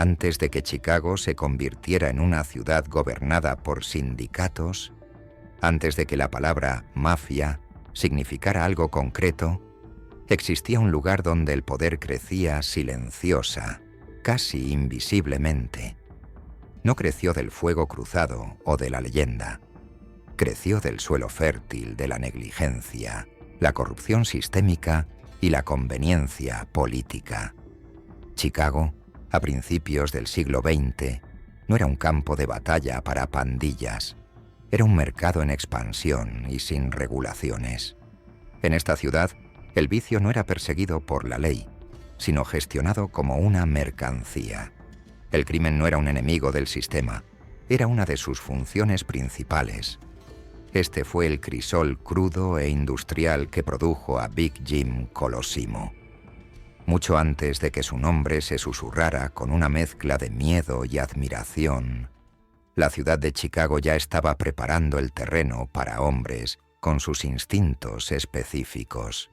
Antes de que Chicago se convirtiera en una ciudad gobernada por sindicatos, antes de que la palabra mafia significara algo concreto, existía un lugar donde el poder crecía silenciosa, casi invisiblemente. No creció del fuego cruzado o de la leyenda. Creció del suelo fértil de la negligencia, la corrupción sistémica y la conveniencia política. Chicago, a principios del siglo XX, no era un campo de batalla para pandillas. Era un mercado en expansión y sin regulaciones. En esta ciudad, el vicio no era perseguido por la ley, sino gestionado como una mercancía. El crimen no era un enemigo del sistema, era una de sus funciones principales. Este fue el crisol crudo e industrial que produjo a Big Jim Colosimo. Mucho antes de que su nombre se susurrara con una mezcla de miedo y admiración, la ciudad de Chicago ya estaba preparando el terreno para hombres con sus instintos específicos.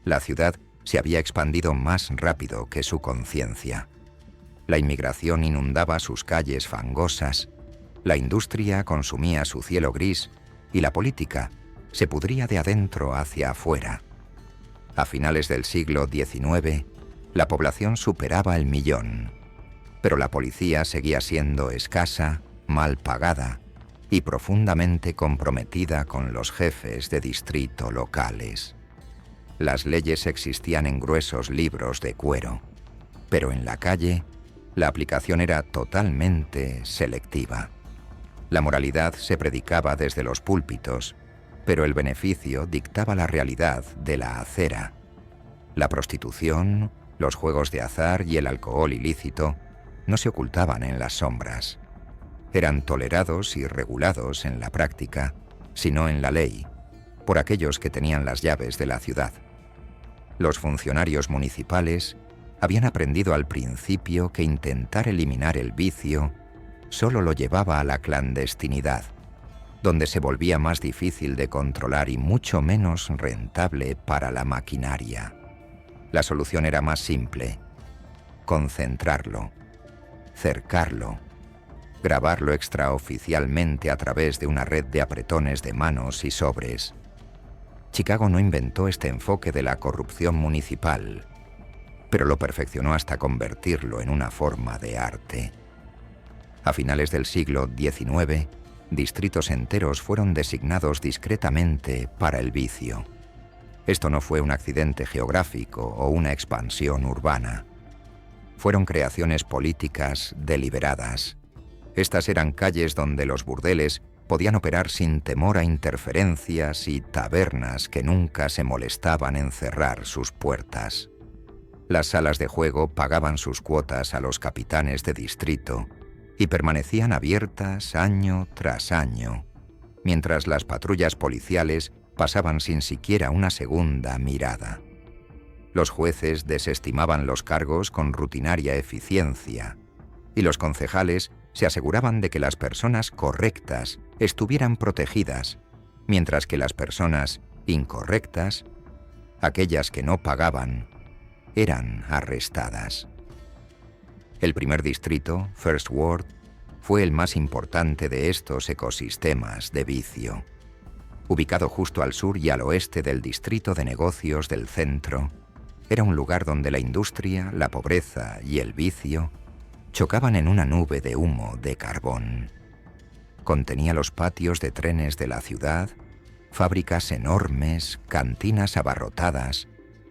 La ciudad se había expandido más rápido que su conciencia. La inmigración inundaba sus calles fangosas, la industria consumía su cielo gris y la política se pudría de adentro hacia afuera. A finales del siglo XIX, la población superaba el 1.000.000, pero la policía seguía siendo escasa, mal pagada y profundamente comprometida con los jefes de distrito locales. Las leyes existían en gruesos libros de cuero, pero en la calle, la aplicación era totalmente selectiva. La moralidad se predicaba desde los púlpitos, pero el beneficio dictaba la realidad de la acera. La prostitución, los juegos de azar y el alcohol ilícito no se ocultaban en las sombras. Eran tolerados y regulados en la práctica, sino en la ley, por aquellos que tenían las llaves de la ciudad. Los funcionarios municipales habían aprendido al principio que intentar eliminar el vicio solo lo llevaba a la clandestinidad, donde se volvía más difícil de controlar y mucho menos rentable para la maquinaria. La solución era más simple: concentrarlo, cercarlo, grabarlo extraoficialmente a través de una red de apretones de manos y sobres. Chicago no inventó este enfoque de la corrupción municipal, pero lo perfeccionó hasta convertirlo en una forma de arte. A finales del siglo XIX, distritos enteros fueron designados discretamente para el vicio. Esto no fue un accidente geográfico o una expansión urbana. Fueron creaciones políticas deliberadas. Estas eran calles donde los burdeles podían operar sin temor a interferencias y tabernas que nunca se molestaban en cerrar sus puertas. Las salas de juego pagaban sus cuotas a los capitanes de distrito y permanecían abiertas año tras año, mientras las patrullas policiales pasaban sin siquiera una segunda mirada. Los jueces desestimaban los cargos con rutinaria eficiencia, y los concejales se aseguraban de que las personas correctas estuvieran protegidas, mientras que las personas incorrectas, aquellas que no pagaban, eran arrestadas. El primer distrito, First Ward, fue el más importante de estos ecosistemas de vicio. Ubicado justo al sur y al oeste del distrito de negocios del centro, era un lugar donde la industria, la pobreza y el vicio chocaban en una nube de humo de carbón. Contenía los patios de trenes de la ciudad, fábricas enormes, cantinas abarrotadas,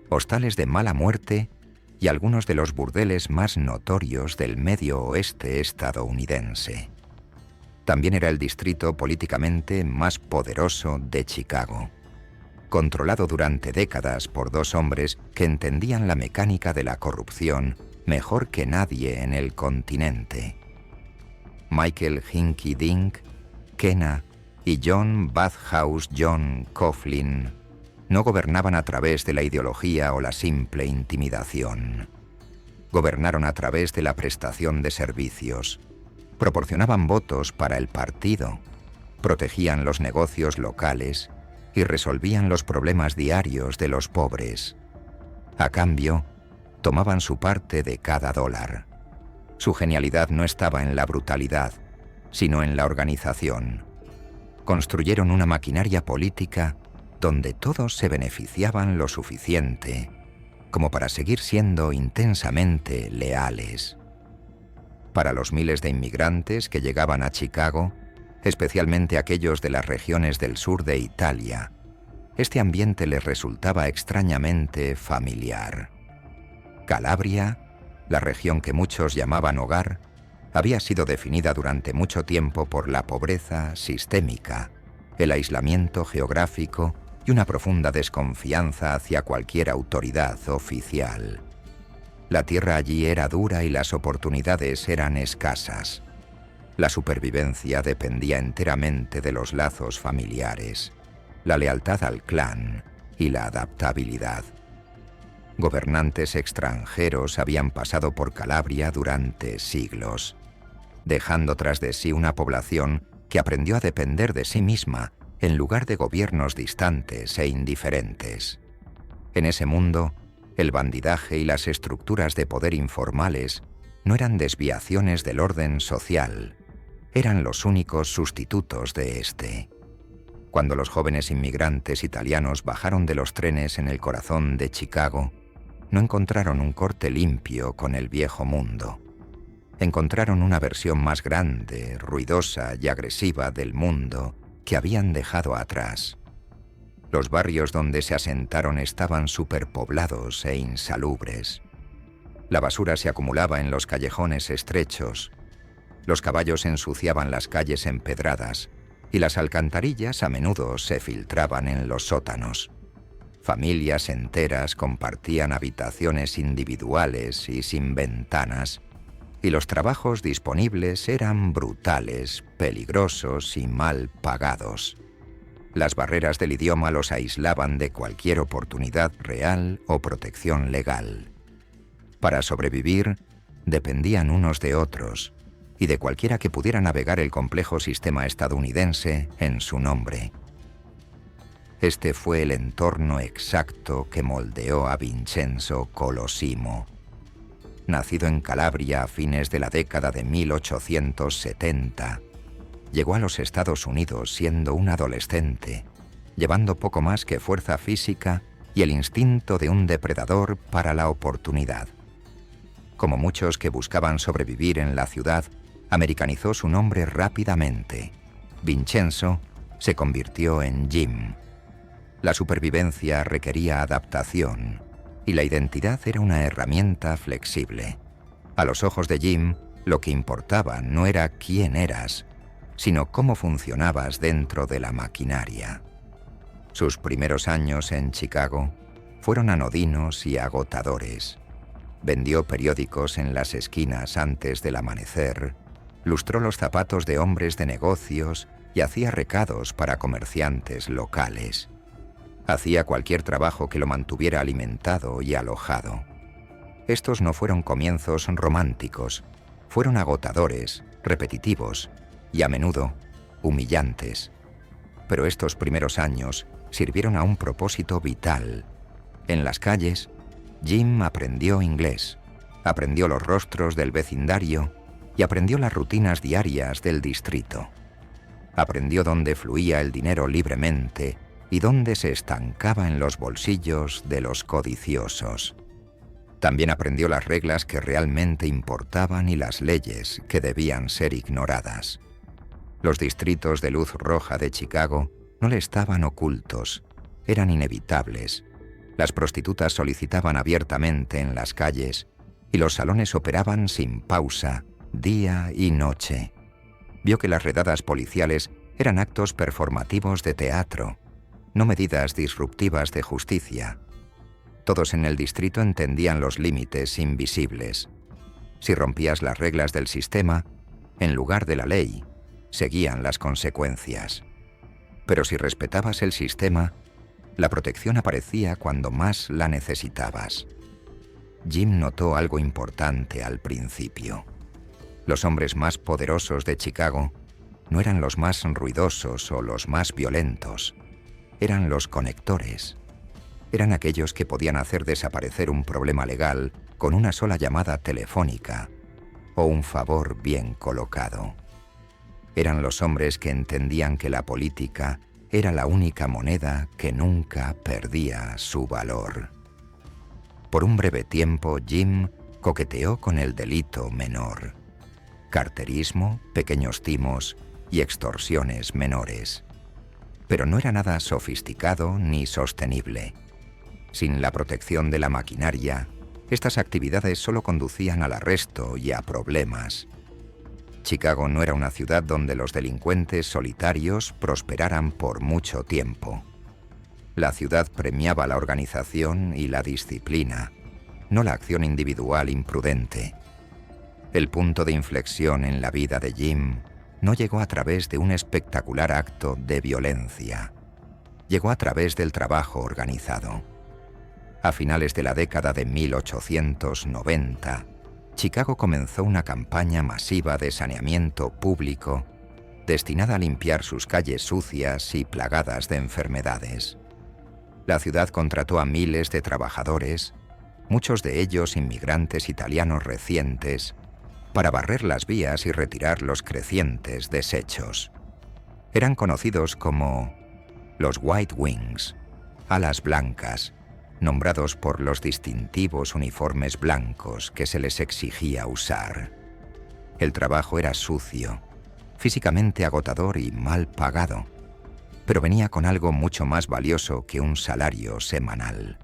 hostales de mala muerte y algunos de los burdeles más notorios del medio oeste estadounidense. También era el distrito políticamente más poderoso de Chicago, controlado durante décadas por dos hombres que entendían la mecánica de la corrupción mejor que nadie en el continente. Michael Hinky Dink, Kenna y John Bathhouse John Coughlin no gobernaban a través de la ideología o la simple intimidación. Gobernaron a través de la prestación de servicios. Proporcionaban votos para el partido, protegían los negocios locales y resolvían los problemas diarios de los pobres. A cambio, tomaban su parte de cada dólar. Su genialidad no estaba en la brutalidad, sino en la organización. Construyeron una maquinaria política donde todos se beneficiaban lo suficiente como para seguir siendo intensamente leales. Para los miles de inmigrantes que llegaban a Chicago, especialmente aquellos de las regiones del sur de Italia, este ambiente les resultaba extrañamente familiar. Calabria, la región que muchos llamaban hogar, había sido definida durante mucho tiempo por la pobreza sistémica, el aislamiento geográfico y una profunda desconfianza hacia cualquier autoridad oficial. La tierra allí era dura y las oportunidades eran escasas. La supervivencia dependía enteramente de los lazos familiares, la lealtad al clan y la adaptabilidad. Gobernantes extranjeros habían pasado por Calabria durante siglos, dejando tras de sí una población que aprendió a depender de sí misma en lugar de gobiernos distantes e indiferentes. En ese mundo, el bandidaje y las estructuras de poder informales no eran desviaciones del orden social, eran los únicos sustitutos de este. Cuando los jóvenes inmigrantes italianos bajaron de los trenes en el corazón de Chicago, no encontraron un corte limpio con el viejo mundo. Encontraron una versión más grande, ruidosa y agresiva del mundo que habían dejado atrás. Los barrios donde se asentaron estaban superpoblados e insalubres. La basura se acumulaba en los callejones estrechos. Los caballos ensuciaban las calles empedradas y las alcantarillas a menudo se filtraban en los sótanos. Familias enteras compartían habitaciones individuales y sin ventanas, y los trabajos disponibles eran brutales, peligrosos y mal pagados. Las barreras del idioma los aislaban de cualquier oportunidad real o protección legal. Para sobrevivir, dependían unos de otros y de cualquiera que pudiera navegar el complejo sistema estadounidense en su nombre. Este fue el entorno exacto que moldeó a Vincenzo Colosimo. Nacido en Calabria a fines de la década de 1870, llegó a los Estados Unidos siendo un adolescente, llevando poco más que fuerza física y el instinto de un depredador para la oportunidad. Como muchos que buscaban sobrevivir en la ciudad, americanizó su nombre rápidamente. Vincenzo se convirtió en Jim. La supervivencia requería adaptación, y la identidad era una herramienta flexible. A los ojos de Jim, lo que importaba no era quién eras, sino cómo funcionabas dentro de la maquinaria. Sus primeros años en Chicago fueron anodinos y agotadores. Vendió periódicos en las esquinas antes del amanecer, lustró los zapatos de hombres de negocios y hacía recados para comerciantes locales. Hacía cualquier trabajo que lo mantuviera alimentado y alojado. Estos no fueron comienzos románticos, fueron agotadores, repetitivos y a menudo humillantes. Pero estos primeros años sirvieron a un propósito vital. En las calles, Jim aprendió inglés, aprendió los rostros del vecindario y aprendió las rutinas diarias del distrito. Aprendió dónde fluía el dinero libremente y dónde se estancaba en los bolsillos de los codiciosos. También aprendió las reglas que realmente importaban y las leyes que debían ser ignoradas. Los distritos de luz roja de Chicago no le estaban ocultos, eran inevitables. Las prostitutas solicitaban abiertamente en las calles y los salones operaban sin pausa, día y noche. Vio que las redadas policiales eran actos performativos de teatro, no medidas disruptivas de justicia. Todos en el distrito entendían los límites invisibles. Si rompías las reglas del sistema, en lugar de la ley, seguían las consecuencias. Pero si respetabas el sistema, la protección aparecía cuando más la necesitabas. Jim notó algo importante al principio. Los hombres más poderosos de Chicago no eran los más ruidosos o los más violentos. Eran los conectores. Eran aquellos que podían hacer desaparecer un problema legal con una sola llamada telefónica. o un favor bien colocado. Eran los hombres que entendían que la política era la única moneda que nunca perdía su valor. Por un breve tiempo, Jim coqueteó con el delito menor: carterismo, pequeños timos y extorsiones menores. Pero no era nada sofisticado ni sostenible. Sin la protección de la maquinaria, estas actividades solo conducían al arresto y a problemas. Chicago no era una ciudad donde los delincuentes solitarios prosperaran por mucho tiempo. La ciudad premiaba la organización y la disciplina, no la acción individual imprudente. El punto de inflexión en la vida de Jim no llegó a través de un espectacular acto de violencia. Llegó a través del trabajo organizado. A finales de la década de 1890, Chicago comenzó una campaña masiva de saneamiento público destinada a limpiar sus calles sucias y plagadas de enfermedades. La ciudad contrató a miles de trabajadores, muchos de ellos inmigrantes italianos recientes, para barrer las vías y retirar los crecientes desechos. Eran conocidos como los White Wings, alas blancas, nombrados por los distintivos uniformes blancos que se les exigía usar. El trabajo era sucio, físicamente agotador y mal pagado, pero venía con algo mucho más valioso que un salario semanal.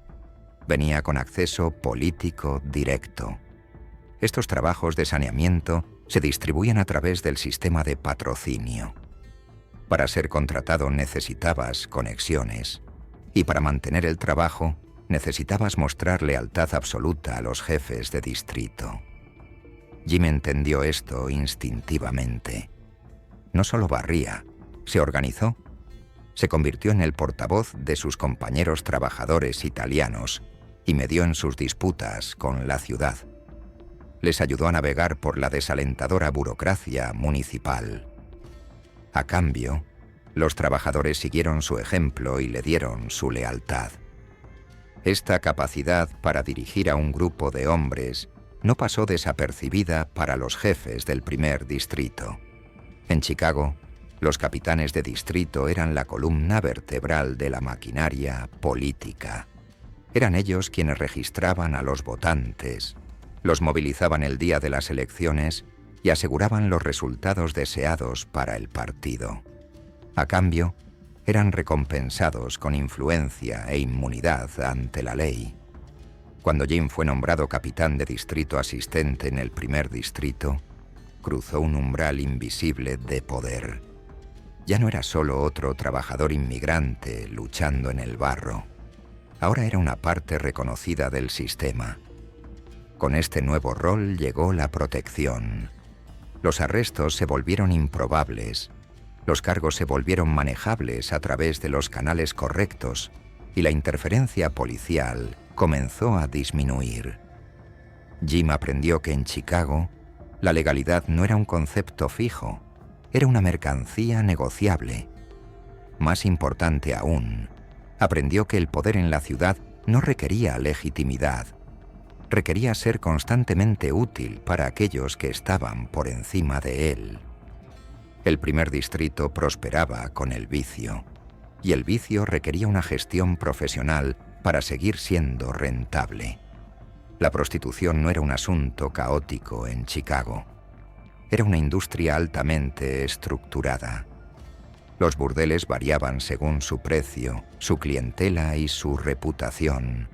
Venía con acceso político directo. Estos trabajos de saneamiento se distribuían a través del sistema de patrocinio. Para ser contratado necesitabas conexiones, y para mantener el trabajo necesitabas mostrar lealtad absoluta a los jefes de distrito. Jim entendió esto instintivamente. No solo barría, se organizó. Se convirtió en el portavoz de sus compañeros trabajadores italianos y medió en sus disputas con la ciudad. Les ayudó a navegar por la desalentadora burocracia municipal. A cambio, los trabajadores siguieron su ejemplo y le dieron su lealtad. Esta capacidad para dirigir a un grupo de hombres no pasó desapercibida para los jefes del primer distrito. En Chicago, los capitanes de distrito eran la columna vertebral de la maquinaria política. Eran ellos quienes registraban a los votantes, los movilizaban el día de las elecciones y aseguraban los resultados deseados para el partido. A cambio, eran recompensados con influencia e inmunidad ante la ley. Cuando Jim fue nombrado capitán de distrito asistente en el primer distrito, cruzó un umbral invisible de poder. Ya no era solo otro trabajador inmigrante luchando en el barro. Ahora era una parte reconocida del sistema. Con este nuevo rol llegó la protección. Los arrestos se volvieron improbables. Los cargos se volvieron manejables a través de los canales correctos y la interferencia policial comenzó a disminuir. Jim aprendió que en Chicago la legalidad no era un concepto fijo, era una mercancía negociable. Más importante aún, aprendió que el poder en la ciudad no requería legitimidad, requería ser constantemente útil para aquellos que estaban por encima de él. El primer distrito prosperaba con el vicio, y el vicio requería una gestión profesional para seguir siendo rentable. La prostitución no era un asunto caótico en Chicago. Era una industria altamente estructurada. Los burdeles variaban según su precio, su clientela y su reputación.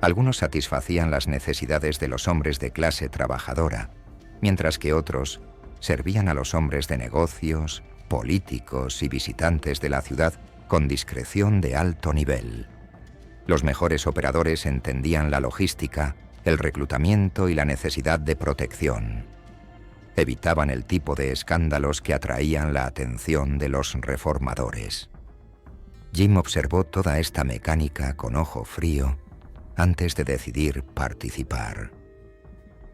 Algunos satisfacían las necesidades de los hombres de clase trabajadora, mientras que otros servían a los hombres de negocios, políticos y visitantes de la ciudad con discreción de alto nivel. Los mejores operadores entendían la logística, el reclutamiento y la necesidad de protección. Evitaban el tipo de escándalos que atraían la atención de los reformadores. Jim observó toda esta mecánica con ojo frío antes de decidir participar.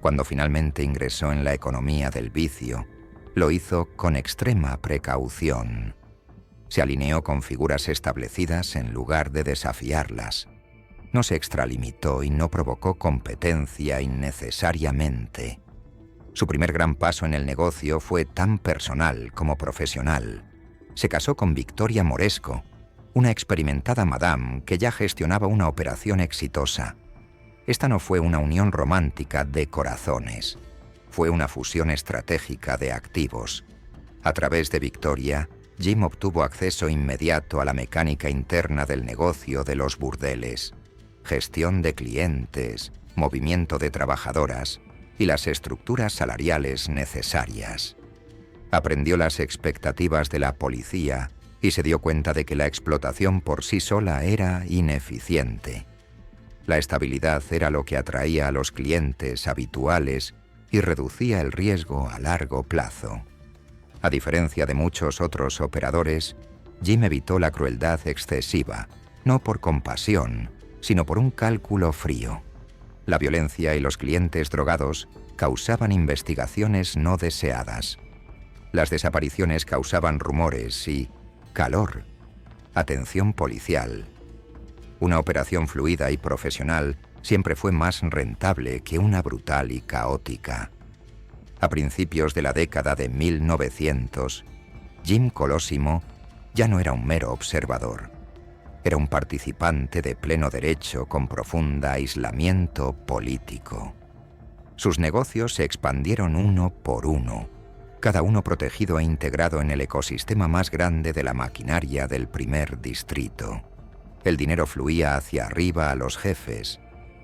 Cuando finalmente ingresó en la economía del vicio, lo hizo con extrema precaución. Se alineó con figuras establecidas en lugar de desafiarlas. No se extralimitó y no provocó competencia innecesariamente. Su primer gran paso en el negocio fue tan personal como profesional. Se casó con Victoria Moresco, una experimentada madame que ya gestionaba una operación exitosa. Esta no fue una unión romántica de corazones, fue una fusión estratégica de activos. A través de Victoria, Jim obtuvo acceso inmediato a la mecánica interna del negocio de los burdeles, gestión de clientes, movimiento de trabajadoras y las estructuras salariales necesarias. Aprendió las expectativas de la policía y se dio cuenta de que la explotación por sí sola era ineficiente. La estabilidad era lo que atraía a los clientes habituales y reducía el riesgo a largo plazo. A diferencia de muchos otros operadores, Jim evitó la crueldad excesiva, no por compasión, sino por un cálculo frío. La violencia y los clientes drogados causaban investigaciones no deseadas. Las desapariciones causaban rumores y calor, atención policial. Una operación fluida y profesional siempre fue más rentable que una brutal y caótica. A principios de la década de 1900, Jim Colosimo ya no era un mero observador. Era un participante de pleno derecho con profundo aislamiento político. Sus negocios se expandieron uno por uno, cada uno protegido e integrado en el ecosistema más grande de la maquinaria del primer distrito. El dinero fluía hacia arriba a los jefes,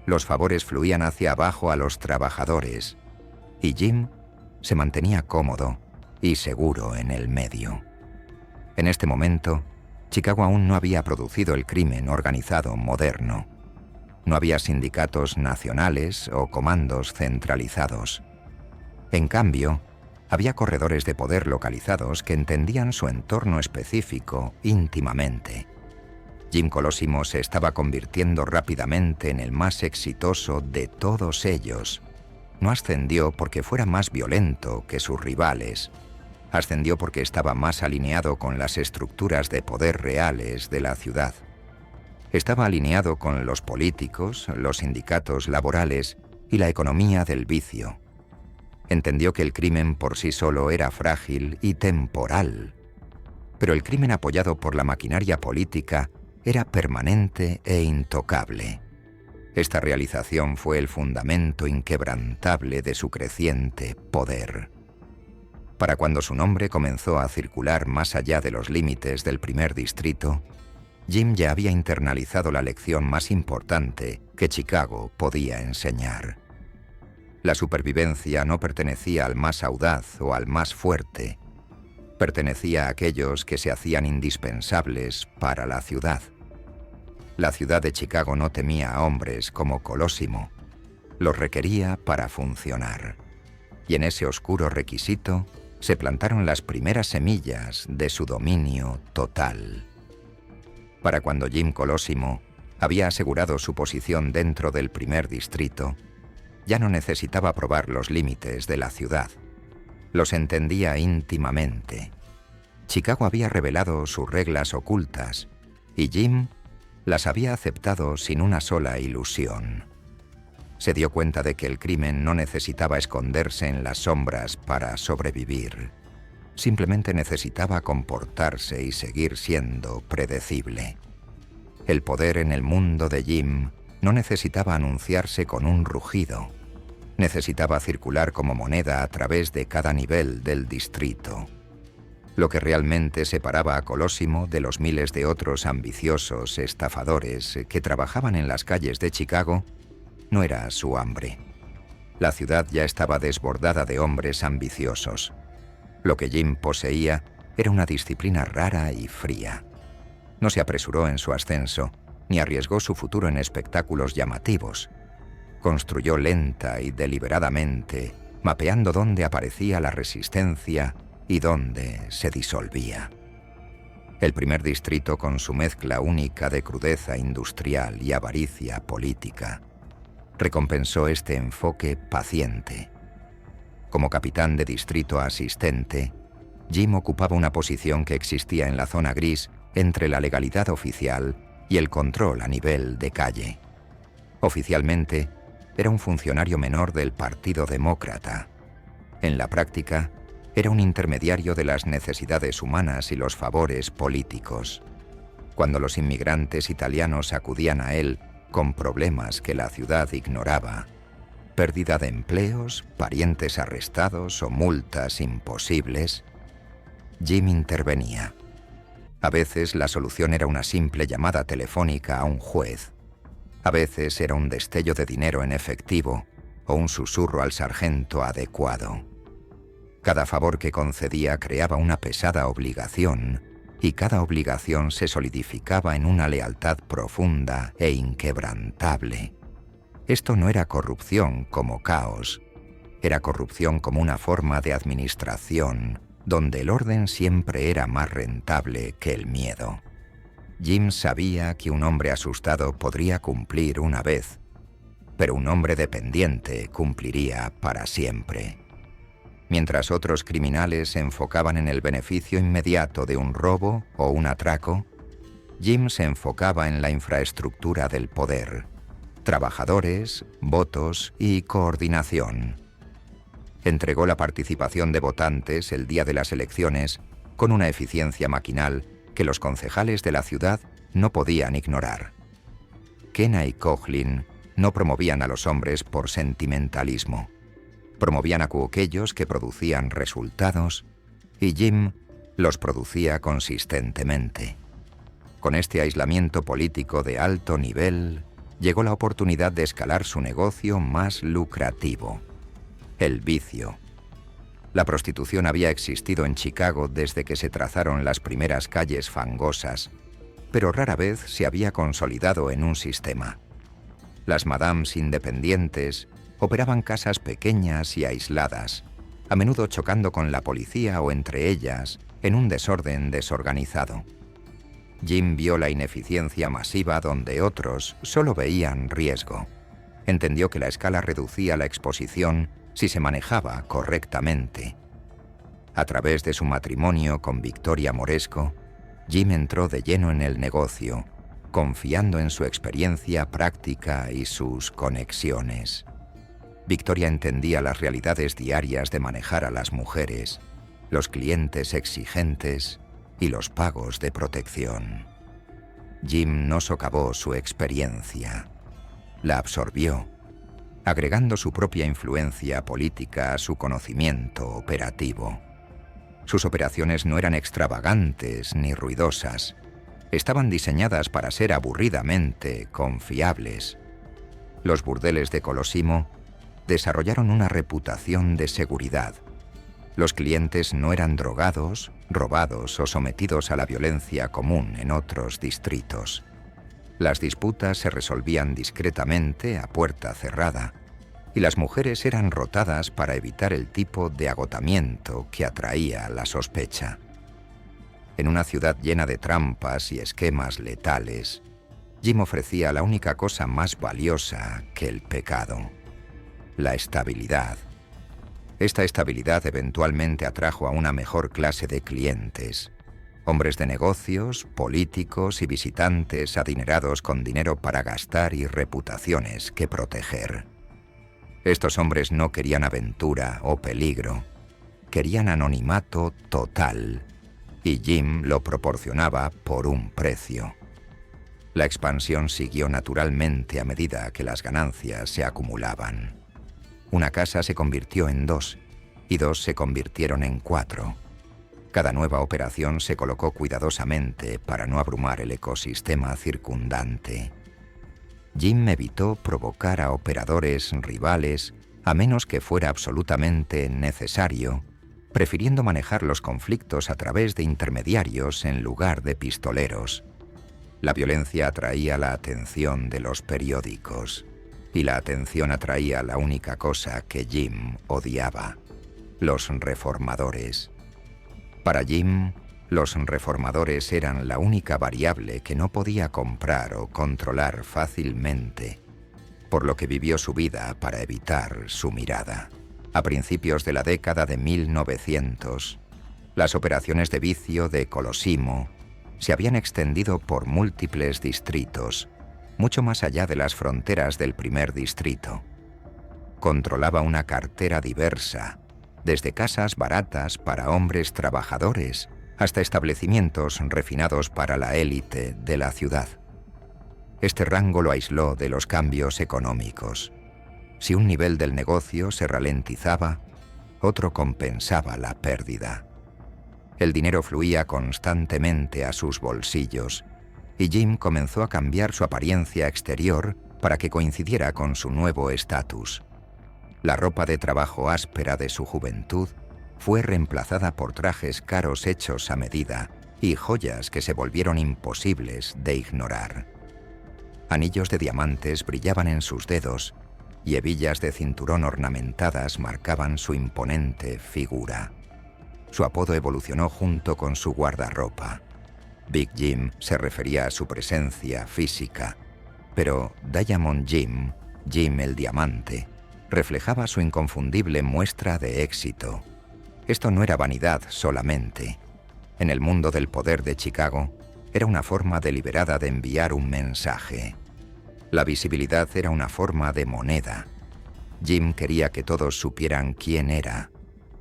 los favores fluían hacia abajo a los trabajadores, y Jim se mantenía cómodo y seguro en el medio. En este momento, Chicago aún no había producido el crimen organizado moderno. No había sindicatos nacionales o comandos centralizados. En cambio, había corredores de poder localizados que entendían su entorno específico íntimamente. Jim Colosimo se estaba convirtiendo rápidamente en el más exitoso de todos ellos. No ascendió porque fuera más violento que sus rivales. Ascendió porque estaba más alineado con las estructuras de poder reales de la ciudad. Estaba alineado con los políticos, los sindicatos laborales y la economía del vicio. Entendió que el crimen por sí solo era frágil y temporal, pero el crimen apoyado por la maquinaria política era permanente e intocable. Esta realización fue el fundamento inquebrantable de su creciente poder. Para cuando su nombre comenzó a circular más allá de los límites del primer distrito, Jim ya había internalizado la lección más importante que Chicago podía enseñar. La supervivencia no pertenecía al más audaz o al más fuerte, pertenecía a aquellos que se hacían indispensables para la ciudad. La ciudad de Chicago no temía a hombres como Colosimo, los requería para funcionar. Y en ese oscuro requisito se plantaron las primeras semillas de su dominio total. Para cuando Jim Colosimo había asegurado su posición dentro del primer distrito, ya no necesitaba probar los límites de la ciudad. Los entendía íntimamente. Chicago había revelado sus reglas ocultas y Jim las había aceptado sin una sola ilusión. Se dio cuenta de que el crimen no necesitaba esconderse en las sombras para sobrevivir. Simplemente necesitaba comportarse y seguir siendo predecible. El poder en el mundo de Jim no necesitaba anunciarse con un rugido. Necesitaba circular como moneda a través de cada nivel del distrito. Lo que realmente separaba a Colosimo de los miles de otros ambiciosos estafadores que trabajaban en las calles de Chicago no era su hambre. La ciudad ya estaba desbordada de hombres ambiciosos. Lo que Jim poseía era una disciplina rara y fría. No se apresuró en su ascenso, ni arriesgó su futuro en espectáculos llamativos. Construyó lenta y deliberadamente, mapeando dónde aparecía la resistencia y dónde se disolvía. El primer distrito, con su mezcla única de crudeza industrial y avaricia política, recompensó este enfoque paciente. Como capitán de distrito asistente, Jim ocupaba una posición que existía en la zona gris entre la legalidad oficial y el control a nivel de calle. Oficialmente, era un funcionario menor del Partido Demócrata. En la práctica, era un intermediario de las necesidades humanas y los favores políticos. Cuando los inmigrantes italianos acudían a él con problemas que la ciudad ignoraba, pérdida de empleos, parientes arrestados o multas imposibles, Jim intervenía. A veces la solución era una simple llamada telefónica a un juez. A veces era un destello de dinero en efectivo o un susurro al sargento adecuado. Cada favor que concedía creaba una pesada obligación, y cada obligación se solidificaba en una lealtad profunda e inquebrantable. Esto no era corrupción como caos, era corrupción como una forma de administración, donde el orden siempre era más rentable que el miedo. Jim sabía que un hombre asustado podría cumplir una vez, pero un hombre dependiente cumpliría para siempre. Mientras otros criminales se enfocaban en el beneficio inmediato de un robo o un atraco, Jim se enfocaba en la infraestructura del poder, trabajadores, votos y coordinación. Entregó la participación de votantes el día de las elecciones con una eficiencia maquinal que los concejales de la ciudad no podían ignorar. Kenna y Coughlin no promovían a los hombres por sentimentalismo. Promovían a aquellos que producían resultados, y Jim los producía consistentemente. Con este aislamiento político de alto nivel, llegó la oportunidad de escalar su negocio más lucrativo: el vicio. La prostitución había existido en Chicago desde que se trazaron las primeras calles fangosas, pero rara vez se había consolidado en un sistema. Las madames independientes operaban casas pequeñas y aisladas, a menudo chocando con la policía o entre ellas, en un desorden desorganizado. Jim vio la ineficiencia masiva donde otros solo veían riesgo. Entendió que la escala reducía la exposición si se manejaba correctamente. A través de su matrimonio con Victoria Moresco, Jim entró de lleno en el negocio, confiando en su experiencia práctica y sus conexiones. Victoria entendía las realidades diarias de manejar a las mujeres, los clientes exigentes y los pagos de protección. Jim no socavó su experiencia, la absorbió, agregando su propia influencia política a su conocimiento operativo. Sus operaciones no eran extravagantes ni ruidosas. Estaban diseñadas para ser aburridamente confiables. Los burdeles de Colosimo desarrollaron una reputación de seguridad. Los clientes no eran drogados, robados o sometidos a la violencia común en otros distritos. Las disputas se resolvían discretamente a puerta cerrada, y las mujeres eran rotadas para evitar el tipo de agotamiento que atraía la sospecha. En una ciudad llena de trampas y esquemas letales, Jim ofrecía la única cosa más valiosa que el pecado: la estabilidad. Esta estabilidad eventualmente atrajo a una mejor clase de clientes: hombres de negocios, políticos y visitantes adinerados con dinero para gastar y reputaciones que proteger. Estos hombres no querían aventura o peligro, querían anonimato total, y Jim lo proporcionaba por un precio. La expansión siguió naturalmente a medida que las ganancias se acumulaban. Una casa se convirtió en 2, y 2 se convirtieron en 4. Cada nueva operación se colocó cuidadosamente para no abrumar el ecosistema circundante. Jim evitó provocar a operadores rivales a menos que fuera absolutamente necesario, prefiriendo manejar los conflictos a través de intermediarios en lugar de pistoleros. La violencia atraía la atención de los periódicos, y la atención atraía la única cosa que Jim odiaba: los reformadores. Para Jim, los reformadores eran la única variable que no podía comprar o controlar fácilmente, por lo que vivió su vida para evitar su mirada. A principios de la década de 1900, las operaciones de vicio de Colosimo se habían extendido por múltiples distritos, mucho más allá de las fronteras del primer distrito. Controlaba una cartera diversa, desde casas baratas para hombres trabajadores hasta establecimientos refinados para la élite de la ciudad. Este rango lo aisló de los cambios económicos. Si un nivel del negocio se ralentizaba, otro compensaba la pérdida. El dinero fluía constantemente a sus bolsillos, y Jim comenzó a cambiar su apariencia exterior para que coincidiera con su nuevo estatus. La ropa de trabajo áspera de su juventud fue reemplazada por trajes caros hechos a medida y joyas que se volvieron imposibles de ignorar. Anillos de diamantes brillaban en sus dedos y hebillas de cinturón ornamentadas marcaban su imponente figura. Su apodo evolucionó junto con su guardarropa. Big Jim se refería a su presencia física, pero Diamond Jim, Jim el Diamante, reflejaba su inconfundible muestra de éxito. Esto no era vanidad solamente. En el mundo del poder de Chicago, era una forma deliberada de enviar un mensaje. La visibilidad era una forma de moneda. Jim quería que todos supieran quién era,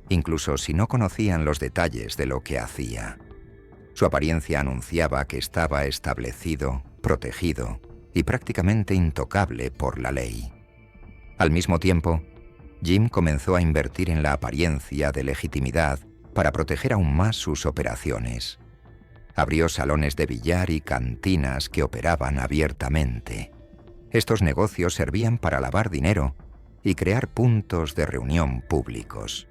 incluso si no conocían los detalles de lo que hacía. Su apariencia anunciaba que estaba establecido, protegido y prácticamente intocable por la ley. Al mismo tiempo, Jim comenzó a invertir en la apariencia de legitimidad para proteger aún más sus operaciones. Abrió salones de billar y cantinas que operaban abiertamente. Estos negocios servían para lavar dinero y crear puntos de reunión públicos.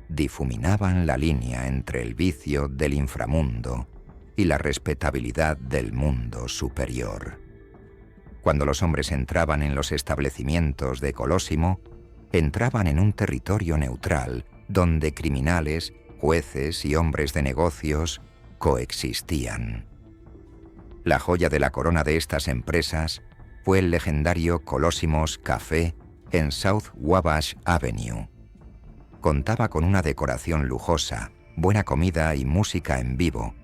Difuminaban la línea entre el vicio del inframundo y la respetabilidad del mundo superior. Cuando los hombres entraban en los establecimientos de Colosimo, entraban en un territorio neutral donde criminales, jueces y hombres de negocios coexistían. La joya de la corona de estas empresas fue el legendario Colosimo's Café en South Wabash Avenue. Contaba con una decoración lujosa, buena comida y música en vivo,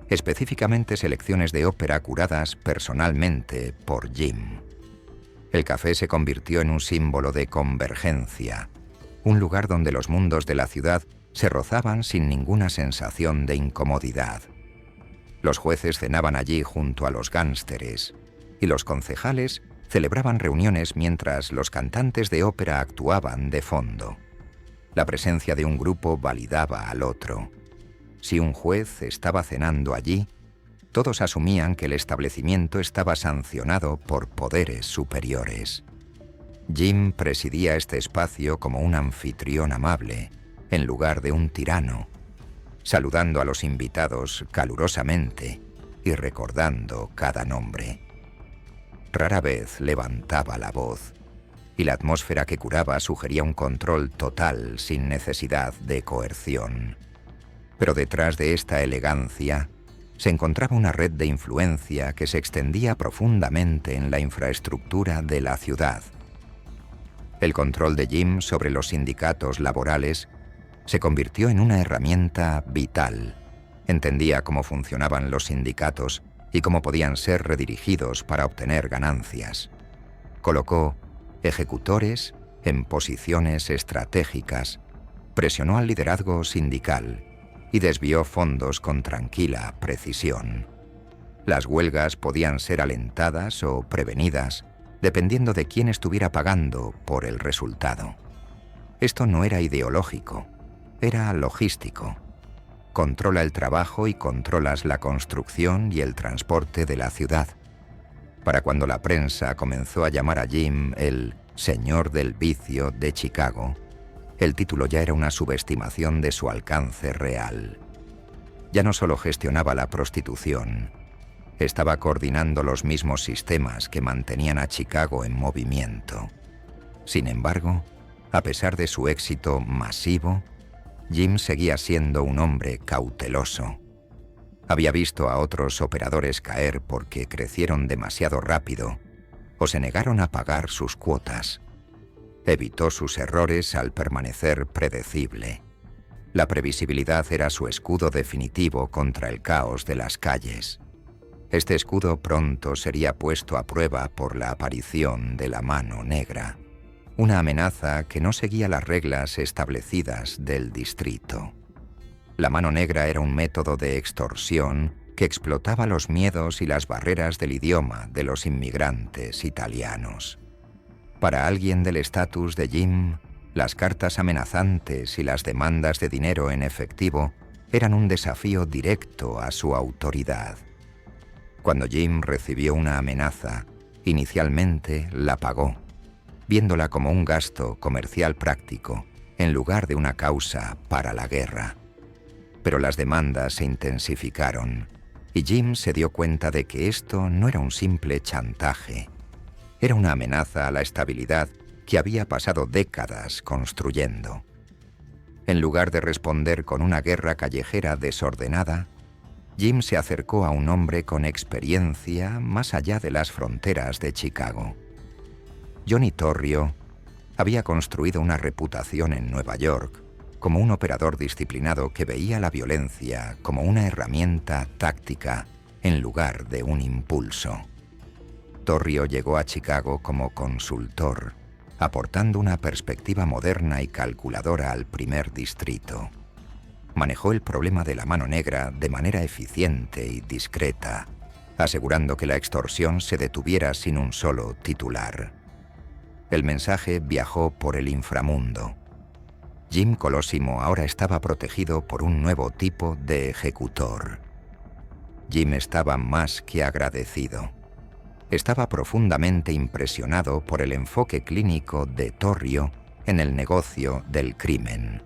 específicamente selecciones de ópera curadas personalmente por Jim. El café se convirtió en un símbolo de convergencia, un lugar donde los mundos de la ciudad se rozaban sin ninguna sensación de incomodidad. Los jueces cenaban allí junto a los gánsteres, y los concejales celebraban reuniones mientras los cantantes de ópera actuaban de fondo. La presencia de un grupo validaba al otro. Si un juez estaba cenando allí, todos asumían que el establecimiento estaba sancionado por poderes superiores. Jim presidía este espacio como un anfitrión amable, en lugar de un tirano, saludando a los invitados calurosamente y recordando cada nombre. Rara vez levantaba la voz, y la atmósfera que curaba sugería un control total sin necesidad de coerción. Pero detrás de esta elegancia se encontraba una red de influencia que se extendía profundamente en la infraestructura de la ciudad. El control de Jim sobre los sindicatos laborales se convirtió en una herramienta vital. Entendía cómo funcionaban los sindicatos y cómo podían ser redirigidos para obtener ganancias. Colocó ejecutores en posiciones estratégicas, presionó al liderazgo sindical y desvió fondos con tranquila precisión. Las huelgas podían ser alentadas o prevenidas, dependiendo de quién estuviera pagando por el resultado. Esto no era ideológico, era logístico. Controla el trabajo y controlas la construcción y el transporte de la ciudad. Para cuando la prensa comenzó a llamar a Jim el «Señor del Vicio de Chicago», el título ya era una subestimación de su alcance real. Ya no solo gestionaba la prostitución, estaba coordinando los mismos sistemas que mantenían a Chicago en movimiento. Sin embargo, a pesar de su éxito masivo, Jim seguía siendo un hombre cauteloso. Había visto a otros operadores caer porque crecieron demasiado rápido o se negaron a pagar sus cuotas. Evitó sus errores al permanecer predecible. La previsibilidad era su escudo definitivo contra el caos de las calles. Este escudo pronto sería puesto a prueba por la aparición de la mano negra. una amenaza que no seguía las reglas establecidas del distrito. La mano negra era un método de extorsión que explotaba los miedos y las barreras del idioma de los inmigrantes italianos. Para alguien del estatus de Jim, las cartas amenazantes y las demandas de dinero en efectivo eran un desafío directo a su autoridad. Cuando Jim recibió una amenaza, inicialmente la pagó, viéndola como un gasto comercial práctico en lugar de una causa para la guerra. Pero las demandas se intensificaron y Jim se dio cuenta de que esto no era un simple chantaje, era una amenaza a la estabilidad que había pasado décadas construyendo. En lugar de responder con una guerra callejera desordenada, Jim se acercó a un hombre con experiencia más allá de las fronteras de Chicago. Johnny Torrio había construido una reputación en Nueva York como un operador disciplinado que veía la violencia como una herramienta táctica en lugar de un impulso. Torrio llegó a Chicago como consultor, aportando una perspectiva moderna y calculadora al primer distrito. Manejó el problema de la mano negra de manera eficiente y discreta, asegurando que la extorsión se detuviera sin un solo titular. El mensaje viajó por el inframundo. Jim Colosimo ahora estaba protegido por un nuevo tipo de ejecutor. Jim estaba más que agradecido. Estaba profundamente impresionado por el enfoque clínico de Torrio en el negocio del crimen.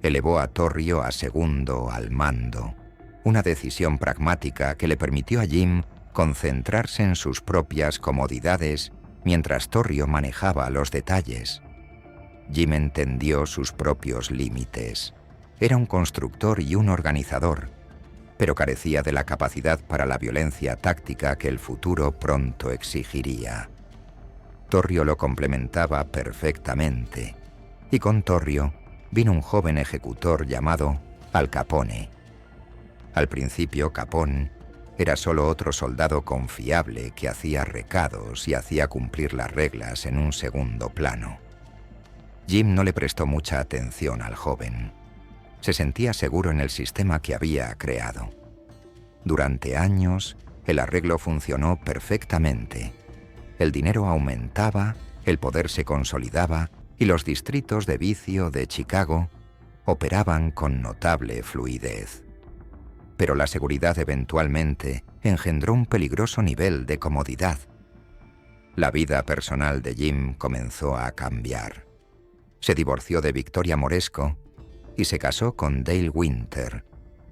Elevó a Torrio a segundo al mando, una decisión pragmática que le permitió a Jim concentrarse en sus propias comodidades mientras Torrio manejaba los detalles. Jim entendió sus propios límites. Era un constructor y un organizador, pero carecía de la capacidad para la violencia táctica que el futuro pronto exigiría. Torrio lo complementaba perfectamente, y con Torrio vino un joven ejecutor llamado Al Capone. Al principio, Capone era solo otro soldado confiable que hacía recados y hacía cumplir las reglas en un segundo plano. Jim no le prestó mucha atención al joven. Se sentía seguro en el sistema que había creado. Durante años, el arreglo funcionó perfectamente. El dinero aumentaba, el poder se consolidaba y los distritos de vicio de Chicago operaban con notable fluidez. Pero la seguridad eventualmente engendró un peligroso nivel de comodidad. La vida personal de Jim comenzó a cambiar. Se divorció de Victoria Moresco y se casó con Dale Winter,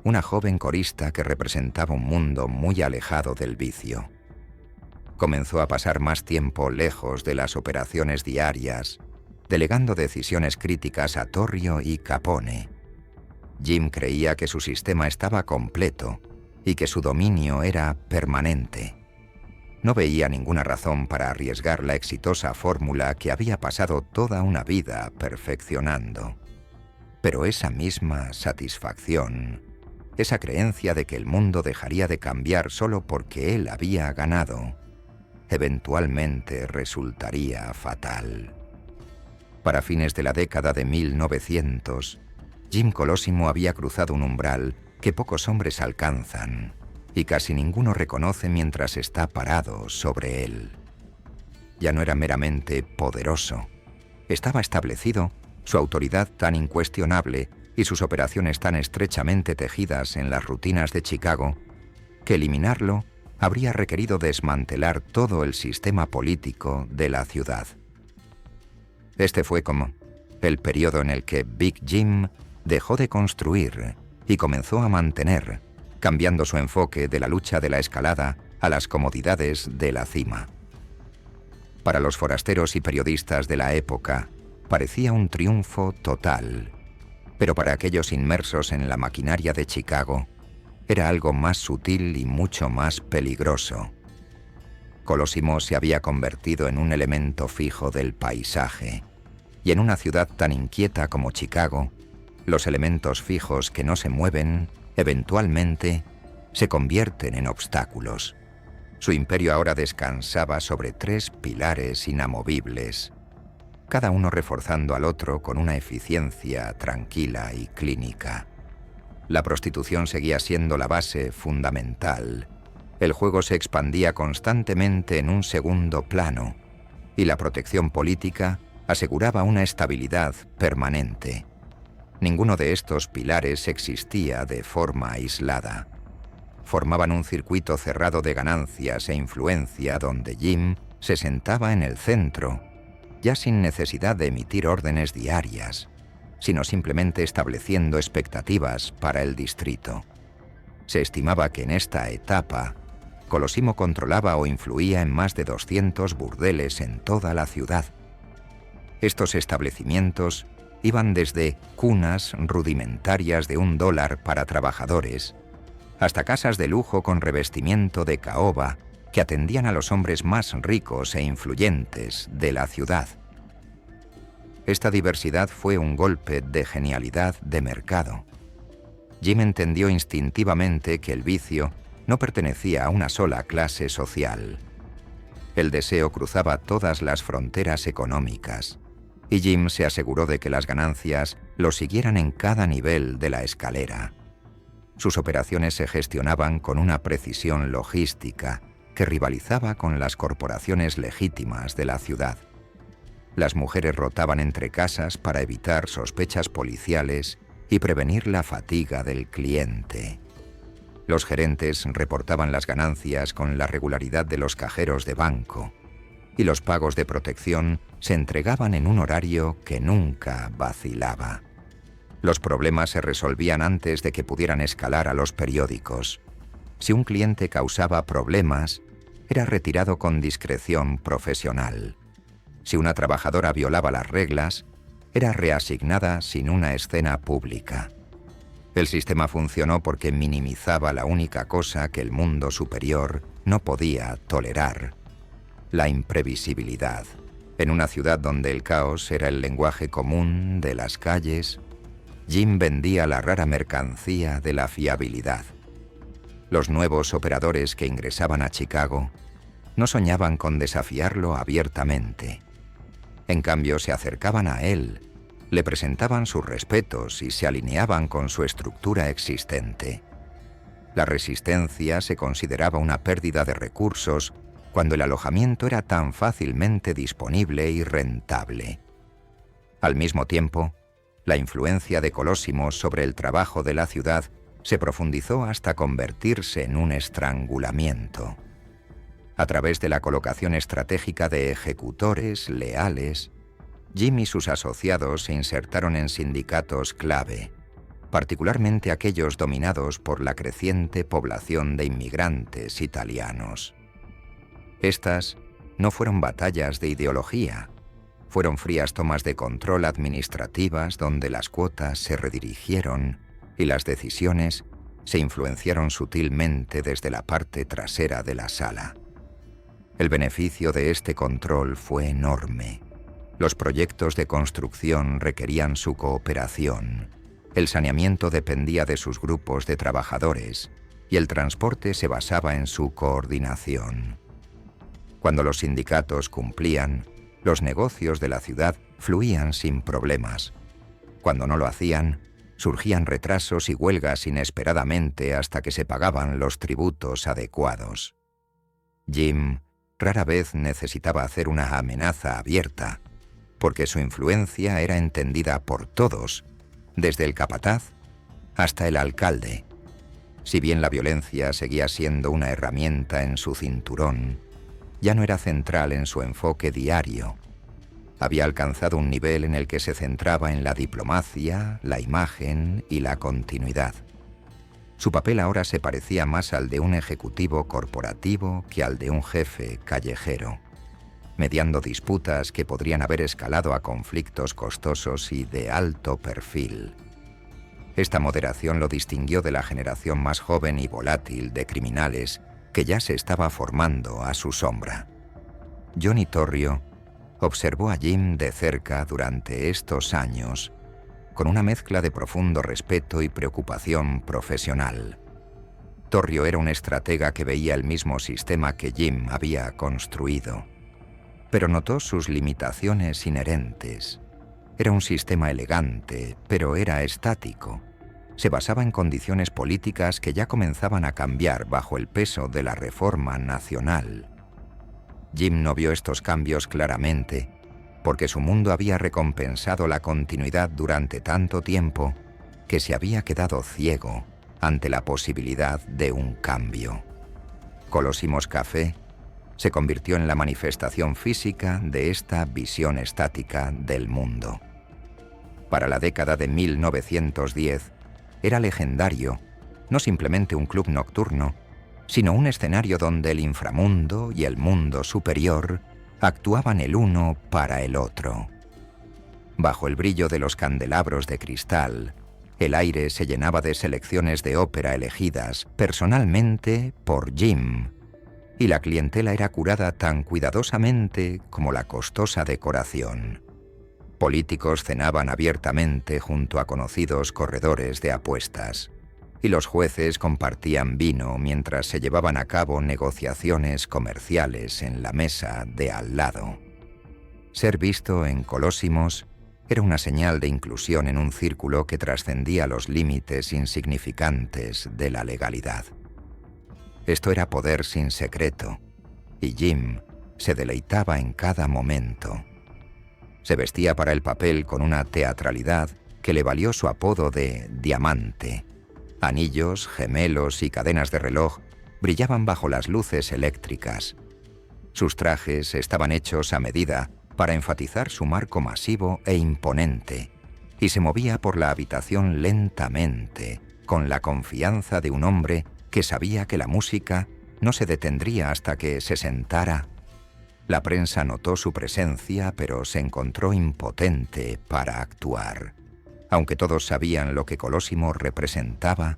una joven corista que representaba un mundo muy alejado del vicio. Comenzó a pasar más tiempo lejos de las operaciones diarias, delegando decisiones críticas a Torrio y Capone. Jim creía que su sistema estaba completo y que su dominio era permanente. No veía ninguna razón para arriesgar la exitosa fórmula que había pasado toda una vida perfeccionando. Pero esa misma satisfacción, esa creencia de que el mundo dejaría de cambiar solo porque él había ganado, eventualmente resultaría fatal. Para fines de la década de 1900, Jim Colosimo había cruzado un umbral que pocos hombres alcanzan y casi ninguno reconoce mientras está parado sobre él. Ya no era meramente poderoso. Estaba establecido, su autoridad tan incuestionable y sus operaciones tan estrechamente tejidas en las rutinas de Chicago, que eliminarlo habría requerido desmantelar todo el sistema político de la ciudad. Este fue como el periodo en el que Big Jim dejó de construir y comenzó a mantener, cambiando su enfoque de la lucha de la escalada a las comodidades de la cima. Para los forasteros y periodistas de la época, parecía un triunfo total, pero para aquellos inmersos en la maquinaria de Chicago, era algo más sutil y mucho más peligroso. Colosimo se había convertido en un elemento fijo del paisaje, y en una ciudad tan inquieta como Chicago, los elementos fijos que no se mueven, eventualmente, se convierten en obstáculos. Su imperio ahora descansaba sobre 3 pilares inamovibles: cada uno reforzando al otro con una eficiencia tranquila y clínica. La prostitución seguía siendo la base fundamental. El juego se expandía constantemente en un segundo plano y la protección política aseguraba una estabilidad permanente. Ninguno de estos pilares existía de forma aislada. Formaban un circuito cerrado de ganancias e influencia donde Jim se sentaba en el centro, ya sin necesidad de emitir órdenes diarias, sino simplemente estableciendo expectativas para el distrito. Se estimaba que en esta etapa, Colosimo controlaba o influía en más de 200 burdeles en toda la ciudad. Estos establecimientos iban desde cunas rudimentarias de $1 para trabajadores, hasta casas de lujo con revestimiento de caoba que atendían a los hombres más ricos e influyentes de la ciudad. Esta diversidad fue un golpe de genialidad de mercado. Jim entendió instintivamente que el vicio no pertenecía a una sola clase social. El deseo cruzaba todas las fronteras económicas, y Jim se aseguró de que las ganancias lo siguieran en cada nivel de la escalera. Sus operaciones se gestionaban con una precisión logística que rivalizaba con las corporaciones legítimas de la ciudad. Las mujeres rotaban entre casas para evitar sospechas policiales y prevenir la fatiga del cliente. Los gerentes reportaban las ganancias con la regularidad de los cajeros de banco, y los pagos de protección se entregaban en un horario que nunca vacilaba. Los problemas se resolvían antes de que pudieran escalar a los periódicos. Si un cliente causaba problemas, era retirado con discreción profesional. Si una trabajadora violaba las reglas, era reasignada sin una escena pública. El sistema funcionó porque minimizaba la única cosa que el mundo superior no podía tolerar: la imprevisibilidad. En una ciudad donde el caos era el lenguaje común de las calles, Jim vendía la rara mercancía de la fiabilidad. Los nuevos operadores que ingresaban a Chicago no soñaban con desafiarlo abiertamente. En cambio, se acercaban a él, le presentaban sus respetos y se alineaban con su estructura existente. La resistencia se consideraba una pérdida de recursos cuando el alojamiento era tan fácilmente disponible y rentable. Al mismo tiempo, la influencia de Colosimo sobre el trabajo de la ciudad se profundizó hasta convertirse en un estrangulamiento. A través de la colocación estratégica de ejecutores leales, Jim y sus asociados se insertaron en sindicatos clave, particularmente aquellos dominados por la creciente población de inmigrantes italianos. Estas no fueron batallas de ideología, fueron frías tomas de control administrativas donde las cuotas se redirigieron y las decisiones se influenciaron sutilmente desde la parte trasera de la sala. El beneficio de este control fue enorme. Los proyectos de construcción requerían su cooperación, el saneamiento dependía de sus grupos de trabajadores y el transporte se basaba en su coordinación. Cuando los sindicatos cumplían, los negocios de la ciudad fluían sin problemas. Cuando no lo hacían, surgían retrasos y huelgas inesperadamente hasta que se pagaban los tributos adecuados. Jim rara vez necesitaba hacer una amenaza abierta, porque su influencia era entendida por todos, desde el capataz hasta el alcalde. Si bien la violencia seguía siendo una herramienta en su cinturón, ya no era central en su enfoque diario. Había alcanzado un nivel en el que se centraba en la diplomacia, la imagen y la continuidad. Su papel ahora se parecía más al de un ejecutivo corporativo que al de un jefe callejero, mediando disputas que podrían haber escalado a conflictos costosos y de alto perfil. Esta moderación lo distinguió de la generación más joven y volátil de criminales que ya se estaba formando a su sombra. Johnny Torrio observó a Jim de cerca durante estos años, con una mezcla de profundo respeto y preocupación profesional. Torrio era un estratega que veía el mismo sistema que Jim había construido. pero notó sus limitaciones inherentes. Era un sistema elegante, pero era estático. Se basaba en condiciones políticas que ya comenzaban a cambiar bajo el peso de la reforma nacional. Jim no vio estos cambios claramente, porque su mundo había recompensado la continuidad durante tanto tiempo que se había quedado ciego ante la posibilidad de un cambio. Colosimo's Café se convirtió en la manifestación física de esta visión estática del mundo. Para la década de 1910, era legendario, no simplemente un club nocturno, sino un escenario donde el inframundo y el mundo superior actuaban el uno para el otro. Bajo el brillo de los candelabros de cristal, el aire se llenaba de selecciones de ópera elegidas personalmente por Jim, y la clientela era curada tan cuidadosamente como la costosa decoración. Políticos cenaban abiertamente junto a conocidos corredores de apuestas, y los jueces compartían vino mientras se llevaban a cabo negociaciones comerciales en la mesa de al lado. Ser visto en Colosimo's era una señal de inclusión en un círculo que trascendía los límites insignificantes de la legalidad. Esto era poder sin secreto, y Jim se deleitaba en cada momento. Se vestía para el papel con una teatralidad que le valió su apodo de Diamante. Anillos, gemelos y cadenas de reloj brillaban bajo las luces eléctricas. Sus trajes estaban hechos a medida para enfatizar su marco masivo e imponente, y se movía por la habitación lentamente, con la confianza de un hombre que sabía que la música no se detendría hasta que se sentara. La prensa notó su presencia, pero se encontró impotente para actuar. Aunque todos sabían lo que Colosimo representaba,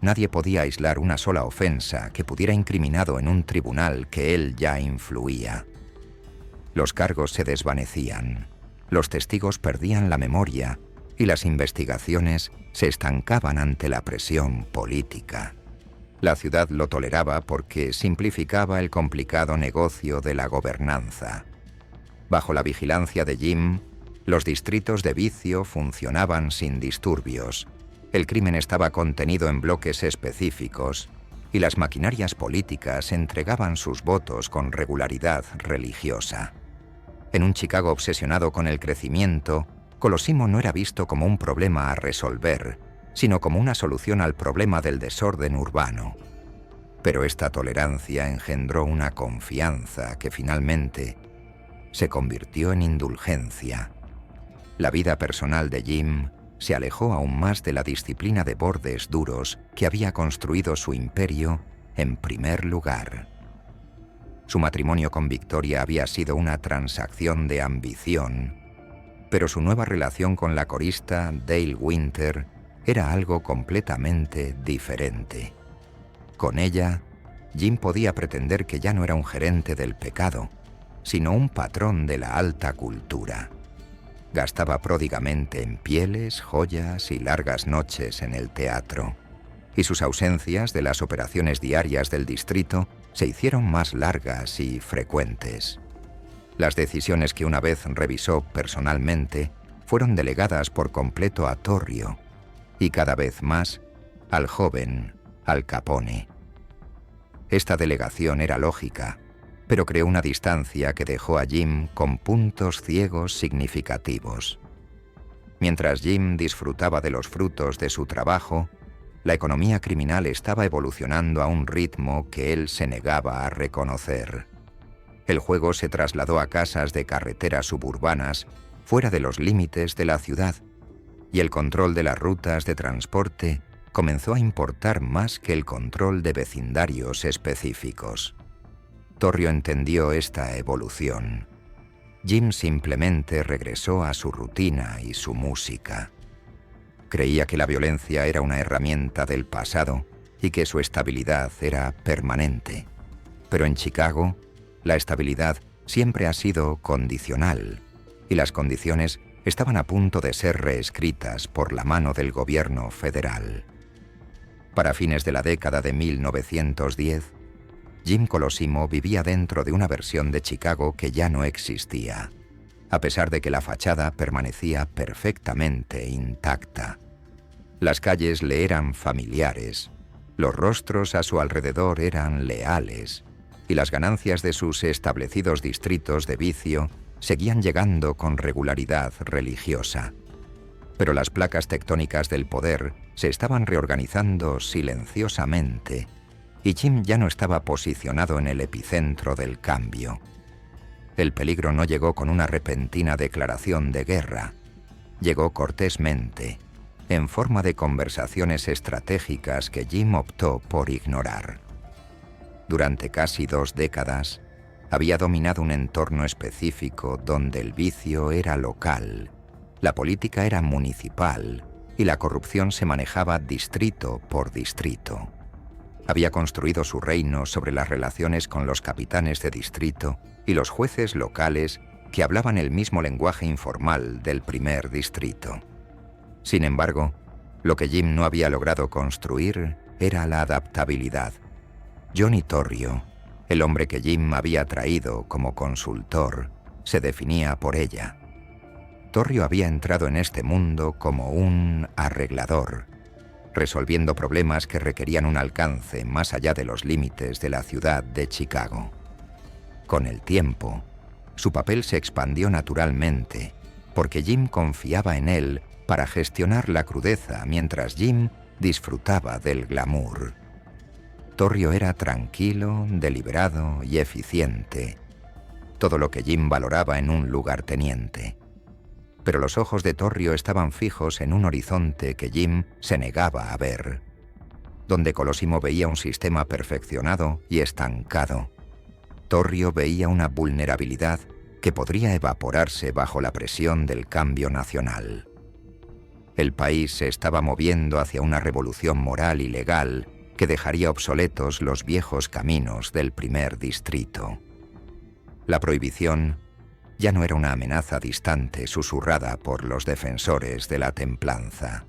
nadie podía aislar una sola ofensa que pudiera incriminado en un tribunal que él ya influía. Los cargos se desvanecían, los testigos perdían la memoria y las investigaciones se estancaban ante la presión política. La ciudad lo toleraba porque simplificaba el complicado negocio de la gobernanza. Bajo la vigilancia de Jim, los distritos de vicio funcionaban sin disturbios, el crimen estaba contenido en bloques específicos y las maquinarias políticas entregaban sus votos con regularidad religiosa. En un Chicago obsesionado con el crecimiento, Colosimo no era visto como un problema a resolver, sino como una solución al problema del desorden urbano. Pero esta tolerancia engendró una confianza que finalmente se convirtió en indulgencia. La vida personal de Jim se alejó aún más de la disciplina de bordes duros que había construido su imperio en primer lugar. Su matrimonio con Victoria había sido una transacción de ambición, pero su nueva relación con la corista Dale Winter era algo completamente diferente. Con ella, Jim podía pretender que ya no era un gerente del pecado, sino un patrón de la alta cultura. Gastaba pródigamente en pieles, joyas y largas noches en el teatro, y sus ausencias de las operaciones diarias del distrito se hicieron más largas y frecuentes. Las decisiones que una vez revisó personalmente fueron delegadas por completo a Torrio, y cada vez más al joven Al Capone. Esta delegación era lógica, pero creó una distancia que dejó a Jim con puntos ciegos significativos. Mientras Jim disfrutaba de los frutos de su trabajo, la economía criminal estaba evolucionando a un ritmo que él se negaba a reconocer. El juego se trasladó a casas de carreteras suburbanas fuera de los límites de la ciudad, y el control de las rutas de transporte comenzó a importar más que el control de vecindarios específicos. Torrio entendió esta evolución. Jim simplemente regresó a su rutina y su música. Creía que la violencia era una herramienta del pasado y que su estabilidad era permanente. Pero en Chicago, la estabilidad siempre ha sido condicional, y las condiciones estaban a punto de ser reescritas por la mano del gobierno federal. Para fines de la década de 1910, Jim Colosimo vivía dentro de una versión de Chicago que ya no existía, a pesar de que la fachada permanecía perfectamente intacta. Las calles le eran familiares, los rostros a su alrededor eran leales, y las ganancias de sus establecidos distritos de vicio seguían llegando con regularidad religiosa. Pero las placas tectónicas del poder se estaban reorganizando silenciosamente, y Jim ya no estaba posicionado en el epicentro del cambio. El peligro no llegó con una repentina declaración de guerra. Llegó cortésmente, en forma de conversaciones estratégicas que Jim optó por ignorar. Durante casi 2 décadas, había dominado un entorno específico donde el vicio era local, la política era municipal y la corrupción se manejaba distrito por distrito. Había construido su reino sobre las relaciones con los capitanes de distrito y los jueces locales que hablaban el mismo lenguaje informal del primer distrito. Sin embargo, lo que Jim no había logrado construir era la adaptabilidad. Johnny Torrio, el hombre que Jim había traído como consultor, se definía por ella. Torrio había entrado en este mundo como un arreglador, resolviendo problemas que requerían un alcance más allá de los límites de la ciudad de Chicago. Con el tiempo, su papel se expandió naturalmente, porque Jim confiaba en él para gestionar la crudeza mientras Jim disfrutaba del glamour. Torrio era tranquilo, deliberado y eficiente, todo lo que Jim valoraba en un lugarteniente. Pero los ojos de Torrio estaban fijos en un horizonte que Jim se negaba a ver, donde Colosimo veía un sistema perfeccionado y estancado. Torrio veía una vulnerabilidad que podría evaporarse bajo la presión del cambio nacional. El país se estaba moviendo hacia una revolución moral y legal que dejaría obsoletos los viejos caminos del primer distrito. La prohibición ya no era una amenaza distante susurrada por los defensores de la templanza.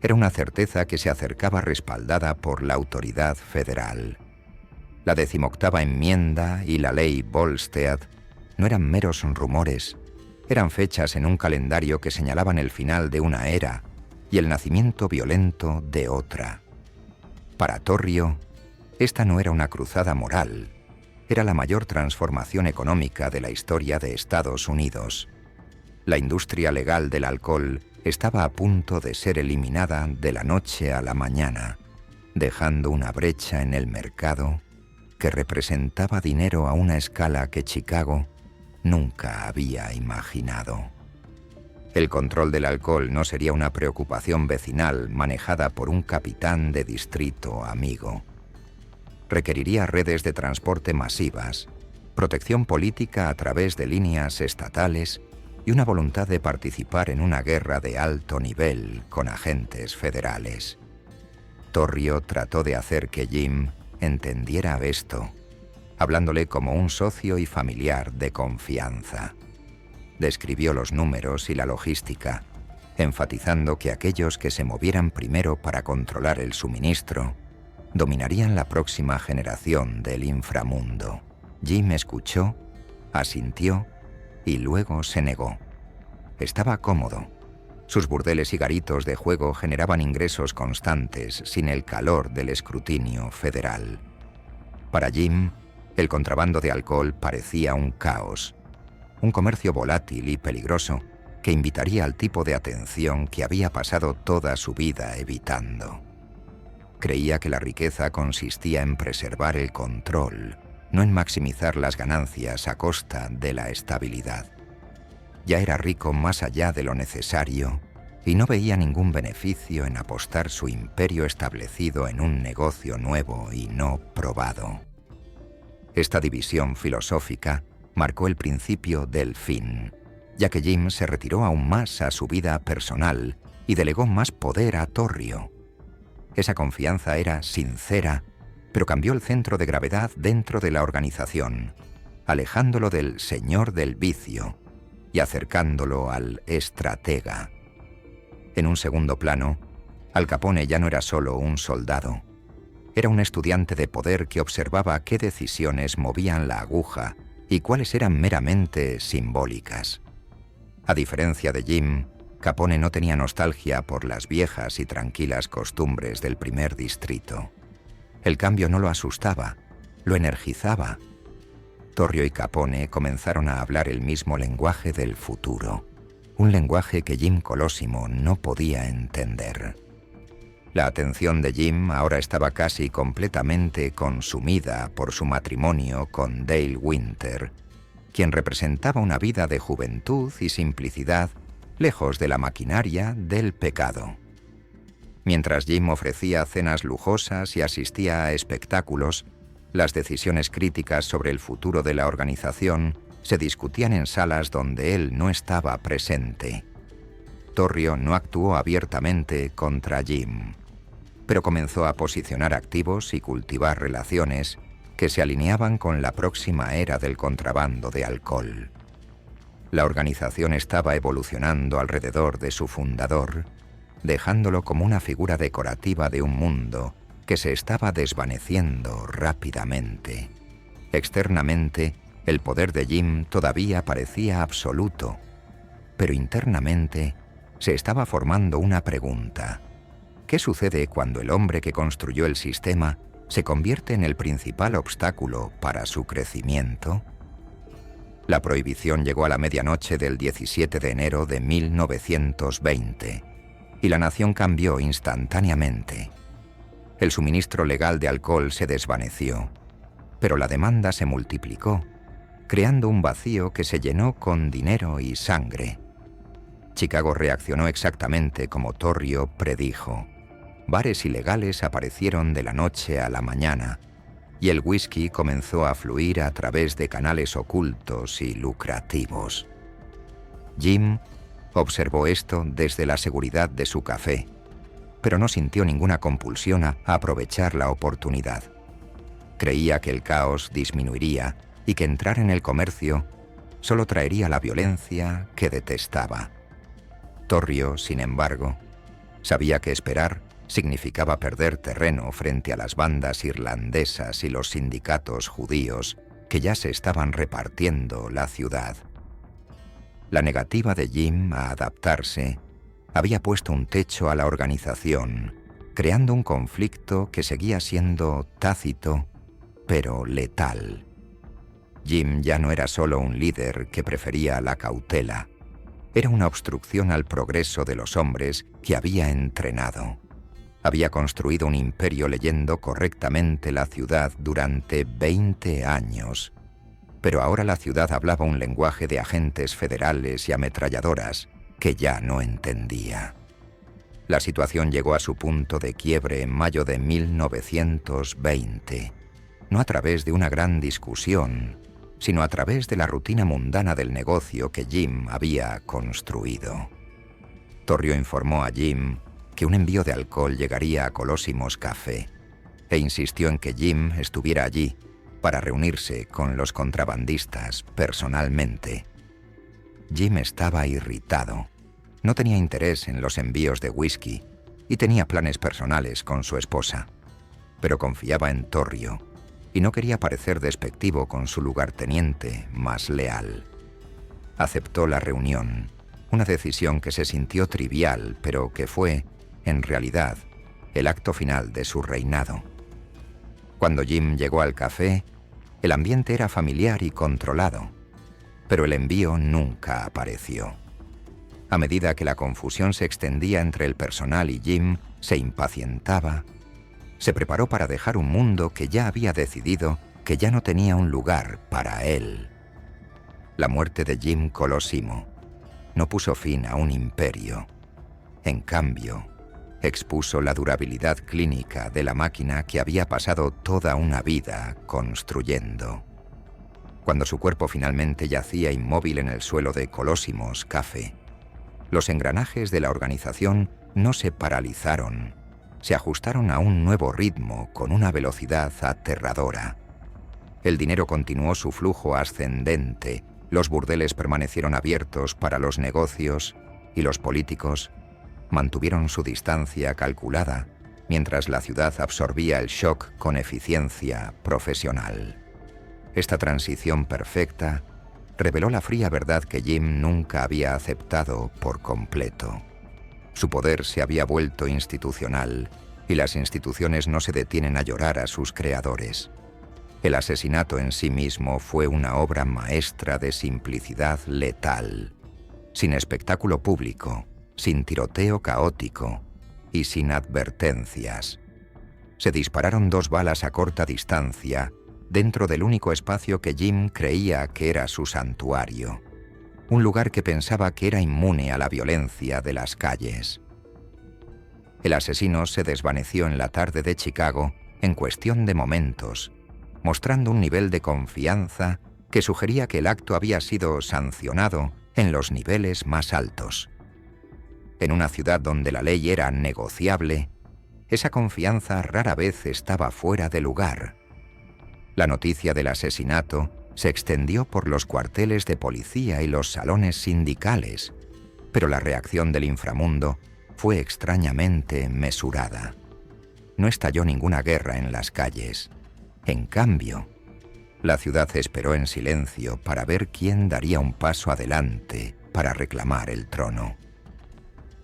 Era una certeza que se acercaba respaldada por la autoridad federal. La 18ª enmienda y la ley Volstead no eran meros rumores, eran fechas en un calendario que señalaban el final de una era y el nacimiento violento de otra. Para Torrio, esta no era una cruzada moral, era la mayor transformación económica de la historia de Estados Unidos. La industria legal del alcohol estaba a punto de ser eliminada de la noche a la mañana, dejando una brecha en el mercado que representaba dinero a una escala que Chicago nunca había imaginado. El control del alcohol no sería una preocupación vecinal manejada por un capitán de distrito amigo. Requeriría redes de transporte masivas, protección política a través de líneas estatales y una voluntad de participar en una guerra de alto nivel con agentes federales. Torrio trató de hacer que Jim entendiera esto, hablándole como un socio y familiar de confianza. Describió los números y la logística, enfatizando que aquellos que se movieran primero para controlar el suministro dominarían la próxima generación del inframundo. Jim escuchó, asintió y luego se negó. Estaba cómodo. Sus burdeles y garitos de juego generaban ingresos constantes sin el calor del escrutinio federal. Para Jim, el contrabando de alcohol parecía un caos, un comercio volátil y peligroso que invitaría al tipo de atención que había pasado toda su vida evitando. Creía que la riqueza consistía en preservar el control, no en maximizar las ganancias a costa de la estabilidad. Ya era rico más allá de lo necesario y no veía ningún beneficio en apostar su imperio establecido en un negocio nuevo y no probado. Esta división filosófica marcó el principio del fin, ya que Jim se retiró aún más a su vida personal y delegó más poder a Torrio. Esa confianza era sincera, pero cambió el centro de gravedad dentro de la organización, alejándolo del señor del vicio y acercándolo al estratega. En un segundo plano, Al Capone ya no era solo un soldado. Era un estudiante de poder que observaba qué decisiones movían la aguja y cuáles eran meramente simbólicas. A diferencia de Jim, Capone no tenía nostalgia por las viejas y tranquilas costumbres del primer distrito. El cambio no lo asustaba, lo energizaba. Torrio y Capone comenzaron a hablar el mismo lenguaje del futuro, un lenguaje que Jim Colosimo no podía entender. La atención de Jim ahora estaba casi completamente consumida por su matrimonio con Dale Winter, quien representaba una vida de juventud y simplicidad, lejos de la maquinaria del pecado. Mientras Jim ofrecía cenas lujosas y asistía a espectáculos, las decisiones críticas sobre el futuro de la organización se discutían en salas donde él no estaba presente. Torrio no actuó abiertamente contra Jim, pero comenzó a posicionar activos y cultivar relaciones que se alineaban con la próxima era del contrabando de alcohol. La organización estaba evolucionando alrededor de su fundador, dejándolo como una figura decorativa de un mundo que se estaba desvaneciendo rápidamente. Externamente, el poder de Jim todavía parecía absoluto, pero internamente se estaba formando una pregunta. ¿Qué sucede cuando el hombre que construyó el sistema se convierte en el principal obstáculo para su crecimiento? La prohibición llegó a la medianoche del 17 de enero de 1920 y la nación cambió instantáneamente. El suministro legal de alcohol se desvaneció, pero la demanda se multiplicó, creando un vacío que se llenó con dinero y sangre. Chicago reaccionó exactamente como Torrio predijo. Bares ilegales aparecieron de la noche a la mañana, y el whisky comenzó a fluir a través de canales ocultos y lucrativos. Jim observó esto desde la seguridad de su café, pero no sintió ninguna compulsión a aprovechar la oportunidad. Creía que el caos disminuiría y que entrar en el comercio solo traería la violencia que detestaba. Torrio, sin embargo, sabía que esperar significaba perder terreno frente a las bandas irlandesas y los sindicatos judíos que ya se estaban repartiendo la ciudad. La negativa de Jim a adaptarse había puesto un techo a la organización, creando un conflicto que seguía siendo tácito, pero letal. Jim ya no era solo un líder que prefería la cautela, era una obstrucción al progreso de los hombres que había entrenado. Había construido un imperio leyendo correctamente la ciudad durante 20 años, pero ahora la ciudad hablaba un lenguaje de agentes federales y ametralladoras que ya no entendía. La situación llegó a su punto de quiebre en mayo de 1920, no a través de una gran discusión, sino a través de la rutina mundana del negocio que Jim había construido. Torrio informó a Jim que un envío de alcohol llegaría a Colosimo's Café e insistió en que Jim estuviera allí para reunirse con los contrabandistas personalmente. Jim estaba irritado, no tenía interés en los envíos de whisky y tenía planes personales con su esposa, pero confiaba en Torrio y no quería parecer despectivo con su lugarteniente más leal. Aceptó la reunión, una decisión que se sintió trivial, pero que fue, en realidad, el acto final de su reinado. Cuando Jim llegó al café, el ambiente era familiar y controlado, pero el envío nunca apareció. A medida que la confusión se extendía entre el personal y Jim se impacientaba, se preparó para dejar un mundo que ya había decidido que ya no tenía un lugar para él. La muerte de Jim Colosimo no puso fin a un imperio. En cambio, expuso la durabilidad clínica de la máquina que había pasado toda una vida construyendo. Cuando su cuerpo finalmente yacía inmóvil en el suelo de Colosimo's Café, los engranajes de la organización no se paralizaron, se ajustaron a un nuevo ritmo con una velocidad aterradora. El dinero continuó su flujo ascendente, los burdeles permanecieron abiertos para los negocios y los políticos mantuvieron su distancia calculada mientras la ciudad absorbía el shock con eficiencia profesional. Esta transición perfecta reveló la fría verdad que Jim nunca había aceptado por completo. Su poder se había vuelto institucional y las instituciones no se detienen a llorar a sus creadores. El asesinato en sí mismo fue una obra maestra de simplicidad letal, sin espectáculo público, sin tiroteo caótico y sin advertencias. Se dispararon 2 balas a corta distancia dentro del único espacio que Jim creía que era su santuario, un lugar que pensaba que era inmune a la violencia de las calles. El asesino se desvaneció en la tarde de Chicago en cuestión de momentos, mostrando un nivel de confianza que sugería que el acto había sido sancionado en los niveles más altos. En una ciudad donde la ley era negociable, esa confianza rara vez estaba fuera de lugar. La noticia del asesinato se extendió por los cuarteles de policía y los salones sindicales, pero la reacción del inframundo fue extrañamente mesurada. No estalló ninguna guerra en las calles. En cambio, la ciudad esperó en silencio para ver quién daría un paso adelante para reclamar el trono.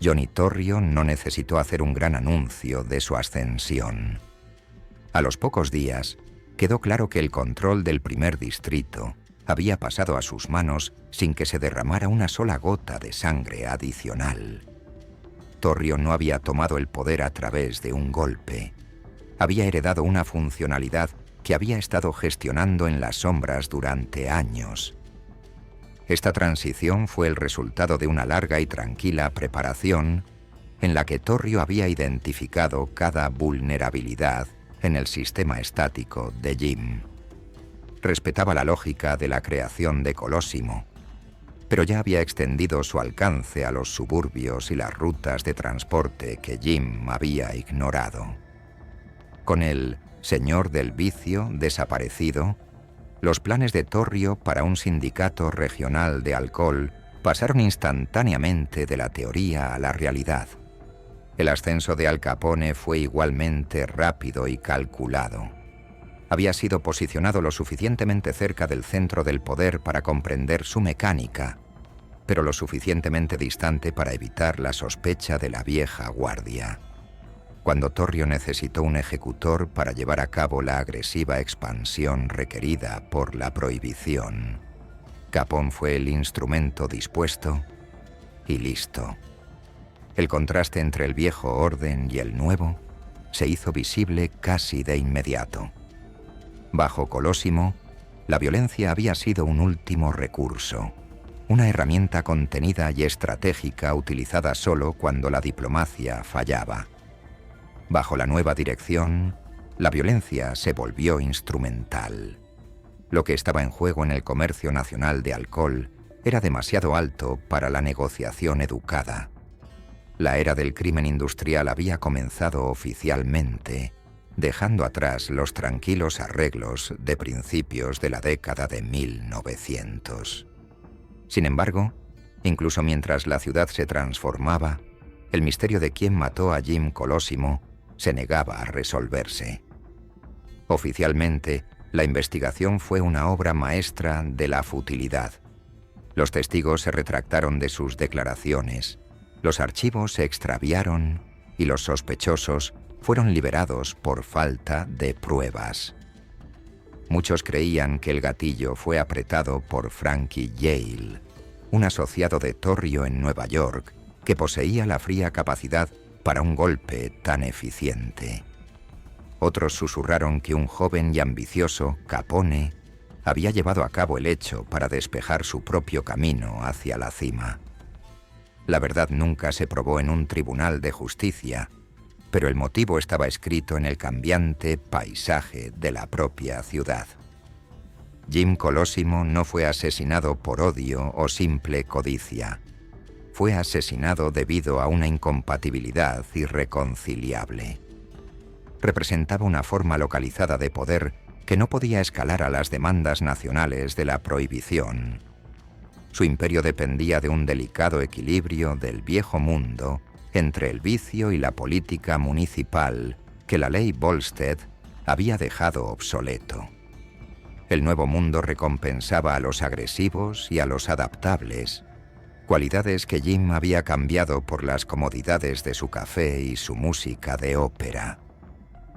Johnny Torrio no necesitó hacer un gran anuncio de su ascensión. A los pocos días, quedó claro que el control del primer distrito había pasado a sus manos sin que se derramara una sola gota de sangre adicional. Torrio no había tomado el poder a través de un golpe. Había heredado una funcionalidad que había estado gestionando en las sombras durante años. Esta transición fue el resultado de una larga y tranquila preparación en la que Torrio había identificado cada vulnerabilidad en el sistema estático de Jim. Respetaba la lógica de la creación de Colosimo, pero ya había extendido su alcance a los suburbios y las rutas de transporte que Jim había ignorado. Con el señor del vicio desaparecido, los planes de Torrio para un sindicato regional de alcohol pasaron instantáneamente de la teoría a la realidad. El ascenso de Al Capone fue igualmente rápido y calculado. Había sido posicionado lo suficientemente cerca del centro del poder para comprender su mecánica, pero lo suficientemente distante para evitar la sospecha de la vieja guardia. Cuando Torrio necesitó un ejecutor para llevar a cabo la agresiva expansión requerida por la prohibición, Capone fue el instrumento dispuesto y listo. El contraste entre el viejo orden y el nuevo se hizo visible casi de inmediato. Bajo Colosimo, la violencia había sido un último recurso, una herramienta contenida y estratégica utilizada solo cuando la diplomacia fallaba. Bajo la nueva dirección, la violencia se volvió instrumental. Lo que estaba en juego en el comercio nacional de alcohol era demasiado alto para la negociación educada. La era del crimen industrial había comenzado oficialmente, dejando atrás los tranquilos arreglos de principios de la década de 1900. Sin embargo, incluso mientras la ciudad se transformaba, el misterio de quién mató a Jim Colosimo se negaba a resolverse. Oficialmente, la investigación fue una obra maestra de la futilidad. Los testigos se retractaron de sus declaraciones, los archivos se extraviaron y los sospechosos fueron liberados por falta de pruebas. Muchos creían que el gatillo fue apretado por Frankie Yale, un asociado de Torrio en Nueva York que poseía la fría capacidad para un golpe tan eficiente. Otros susurraron que un joven y ambicioso Capone había llevado a cabo el hecho para despejar su propio camino hacia la cima. La verdad nunca se probó en un tribunal de justicia, pero el motivo estaba escrito en el cambiante paisaje de la propia ciudad. Jim Colosimo no fue asesinado por odio o simple codicia. Fue asesinado debido a una incompatibilidad irreconciliable. Representaba una forma localizada de poder que no podía escalar a las demandas nacionales de la prohibición. Su imperio dependía de un delicado equilibrio del viejo mundo entre el vicio y la política municipal que la ley Volstead había dejado obsoleto. El nuevo mundo recompensaba a los agresivos y a los adaptables, cualidades que Jim había cambiado por las comodidades de su café y su música de ópera.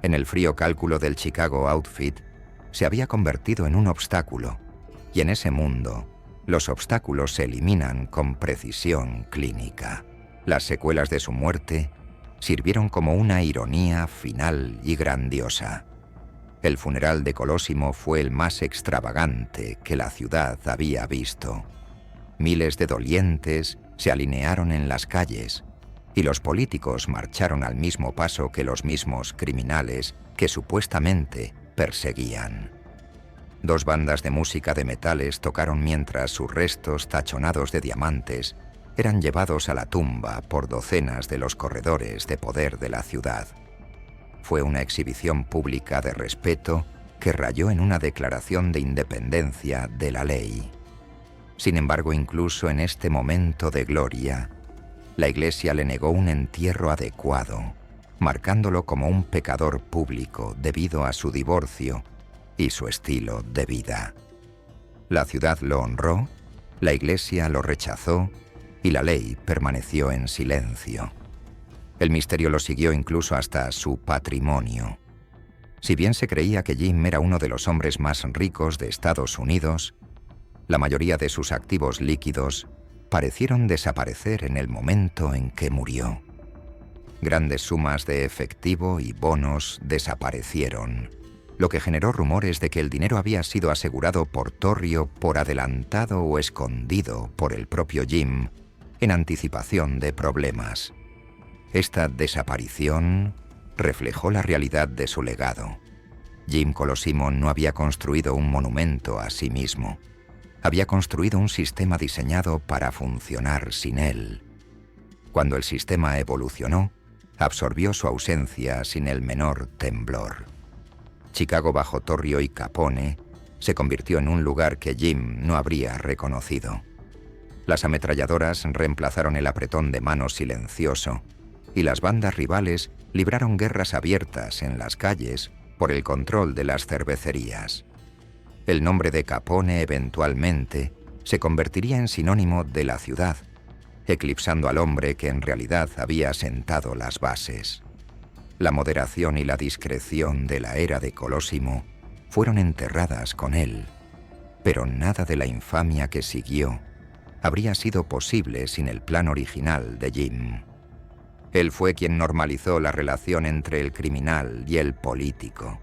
En el frío cálculo del Chicago Outfit, se había convertido en un obstáculo, y en ese mundo, los obstáculos se eliminan con precisión clínica. Las secuelas de su muerte sirvieron como una ironía final y grandiosa. El funeral de Colosimo fue el más extravagante que la ciudad había visto. Miles de dolientes se alinearon en las calles, y los políticos marcharon al mismo paso que los mismos criminales que supuestamente perseguían. 2 bandas de música de metales tocaron mientras sus restos tachonados de diamantes eran llevados a la tumba por docenas de los corredores de poder de la ciudad. Fue una exhibición pública de respeto que rayó en una declaración de independencia de la ley. Sin embargo, incluso en este momento de gloria, la Iglesia le negó un entierro adecuado, marcándolo como un pecador público debido a su divorcio y su estilo de vida. La ciudad lo honró, la Iglesia lo rechazó y la ley permaneció en silencio. El misterio lo siguió incluso hasta su patrimonio. Si bien se creía que Jim era uno de los hombres más ricos de Estados Unidos, la mayoría de sus activos líquidos parecieron desaparecer en el momento en que murió. Grandes sumas de efectivo y bonos desaparecieron, lo que generó rumores de que el dinero había sido asegurado por Torrio por adelantado o escondido por el propio Jim en anticipación de problemas. Esta desaparición reflejó la realidad de su legado. Jim Colosimo no había construido un monumento a sí mismo. Había construido un sistema diseñado para funcionar sin él. Cuando el sistema evolucionó, absorbió su ausencia sin el menor temblor. Chicago bajo Torrio y Capone se convirtió en un lugar que Jim no habría reconocido. Las ametralladoras reemplazaron el apretón de mano silencioso, y las bandas rivales libraron guerras abiertas en las calles por el control de las cervecerías. El nombre de Capone eventualmente se convertiría en sinónimo de la ciudad, eclipsando al hombre que en realidad había sentado las bases. La moderación y la discreción de la era de Colosimo fueron enterradas con él, pero nada de la infamia que siguió habría sido posible sin el plan original de Jim. Él fue quien normalizó la relación entre el criminal y el político.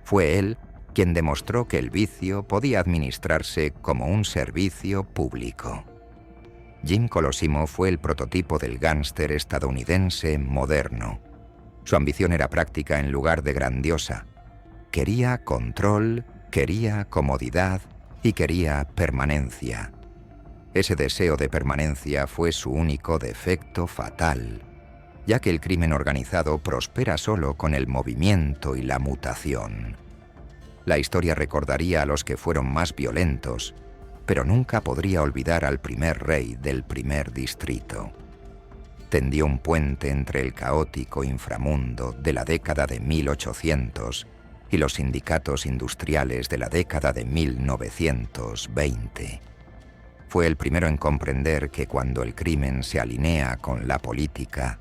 Fue él quien demostró que el vicio podía administrarse como un servicio público. Jim Colosimo fue el prototipo del gángster estadounidense moderno. Su ambición era práctica en lugar de grandiosa. Quería control, quería comodidad y quería permanencia. Ese deseo de permanencia fue su único defecto fatal, ya que el crimen organizado prospera solo con el movimiento y la mutación. La historia recordaría a los que fueron más violentos, pero nunca podría olvidar al primer rey del primer distrito. Tendió un puente entre el caótico inframundo de la década de 1800 y los sindicatos industriales de la década de 1920. Fue el primero en comprender que cuando el crimen se alinea con la política,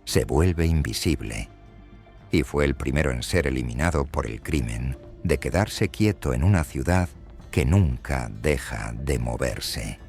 se vuelve invisible. Y fue el primero en ser eliminado por el crimen de quedarse quieto en una ciudad que nunca deja de moverse.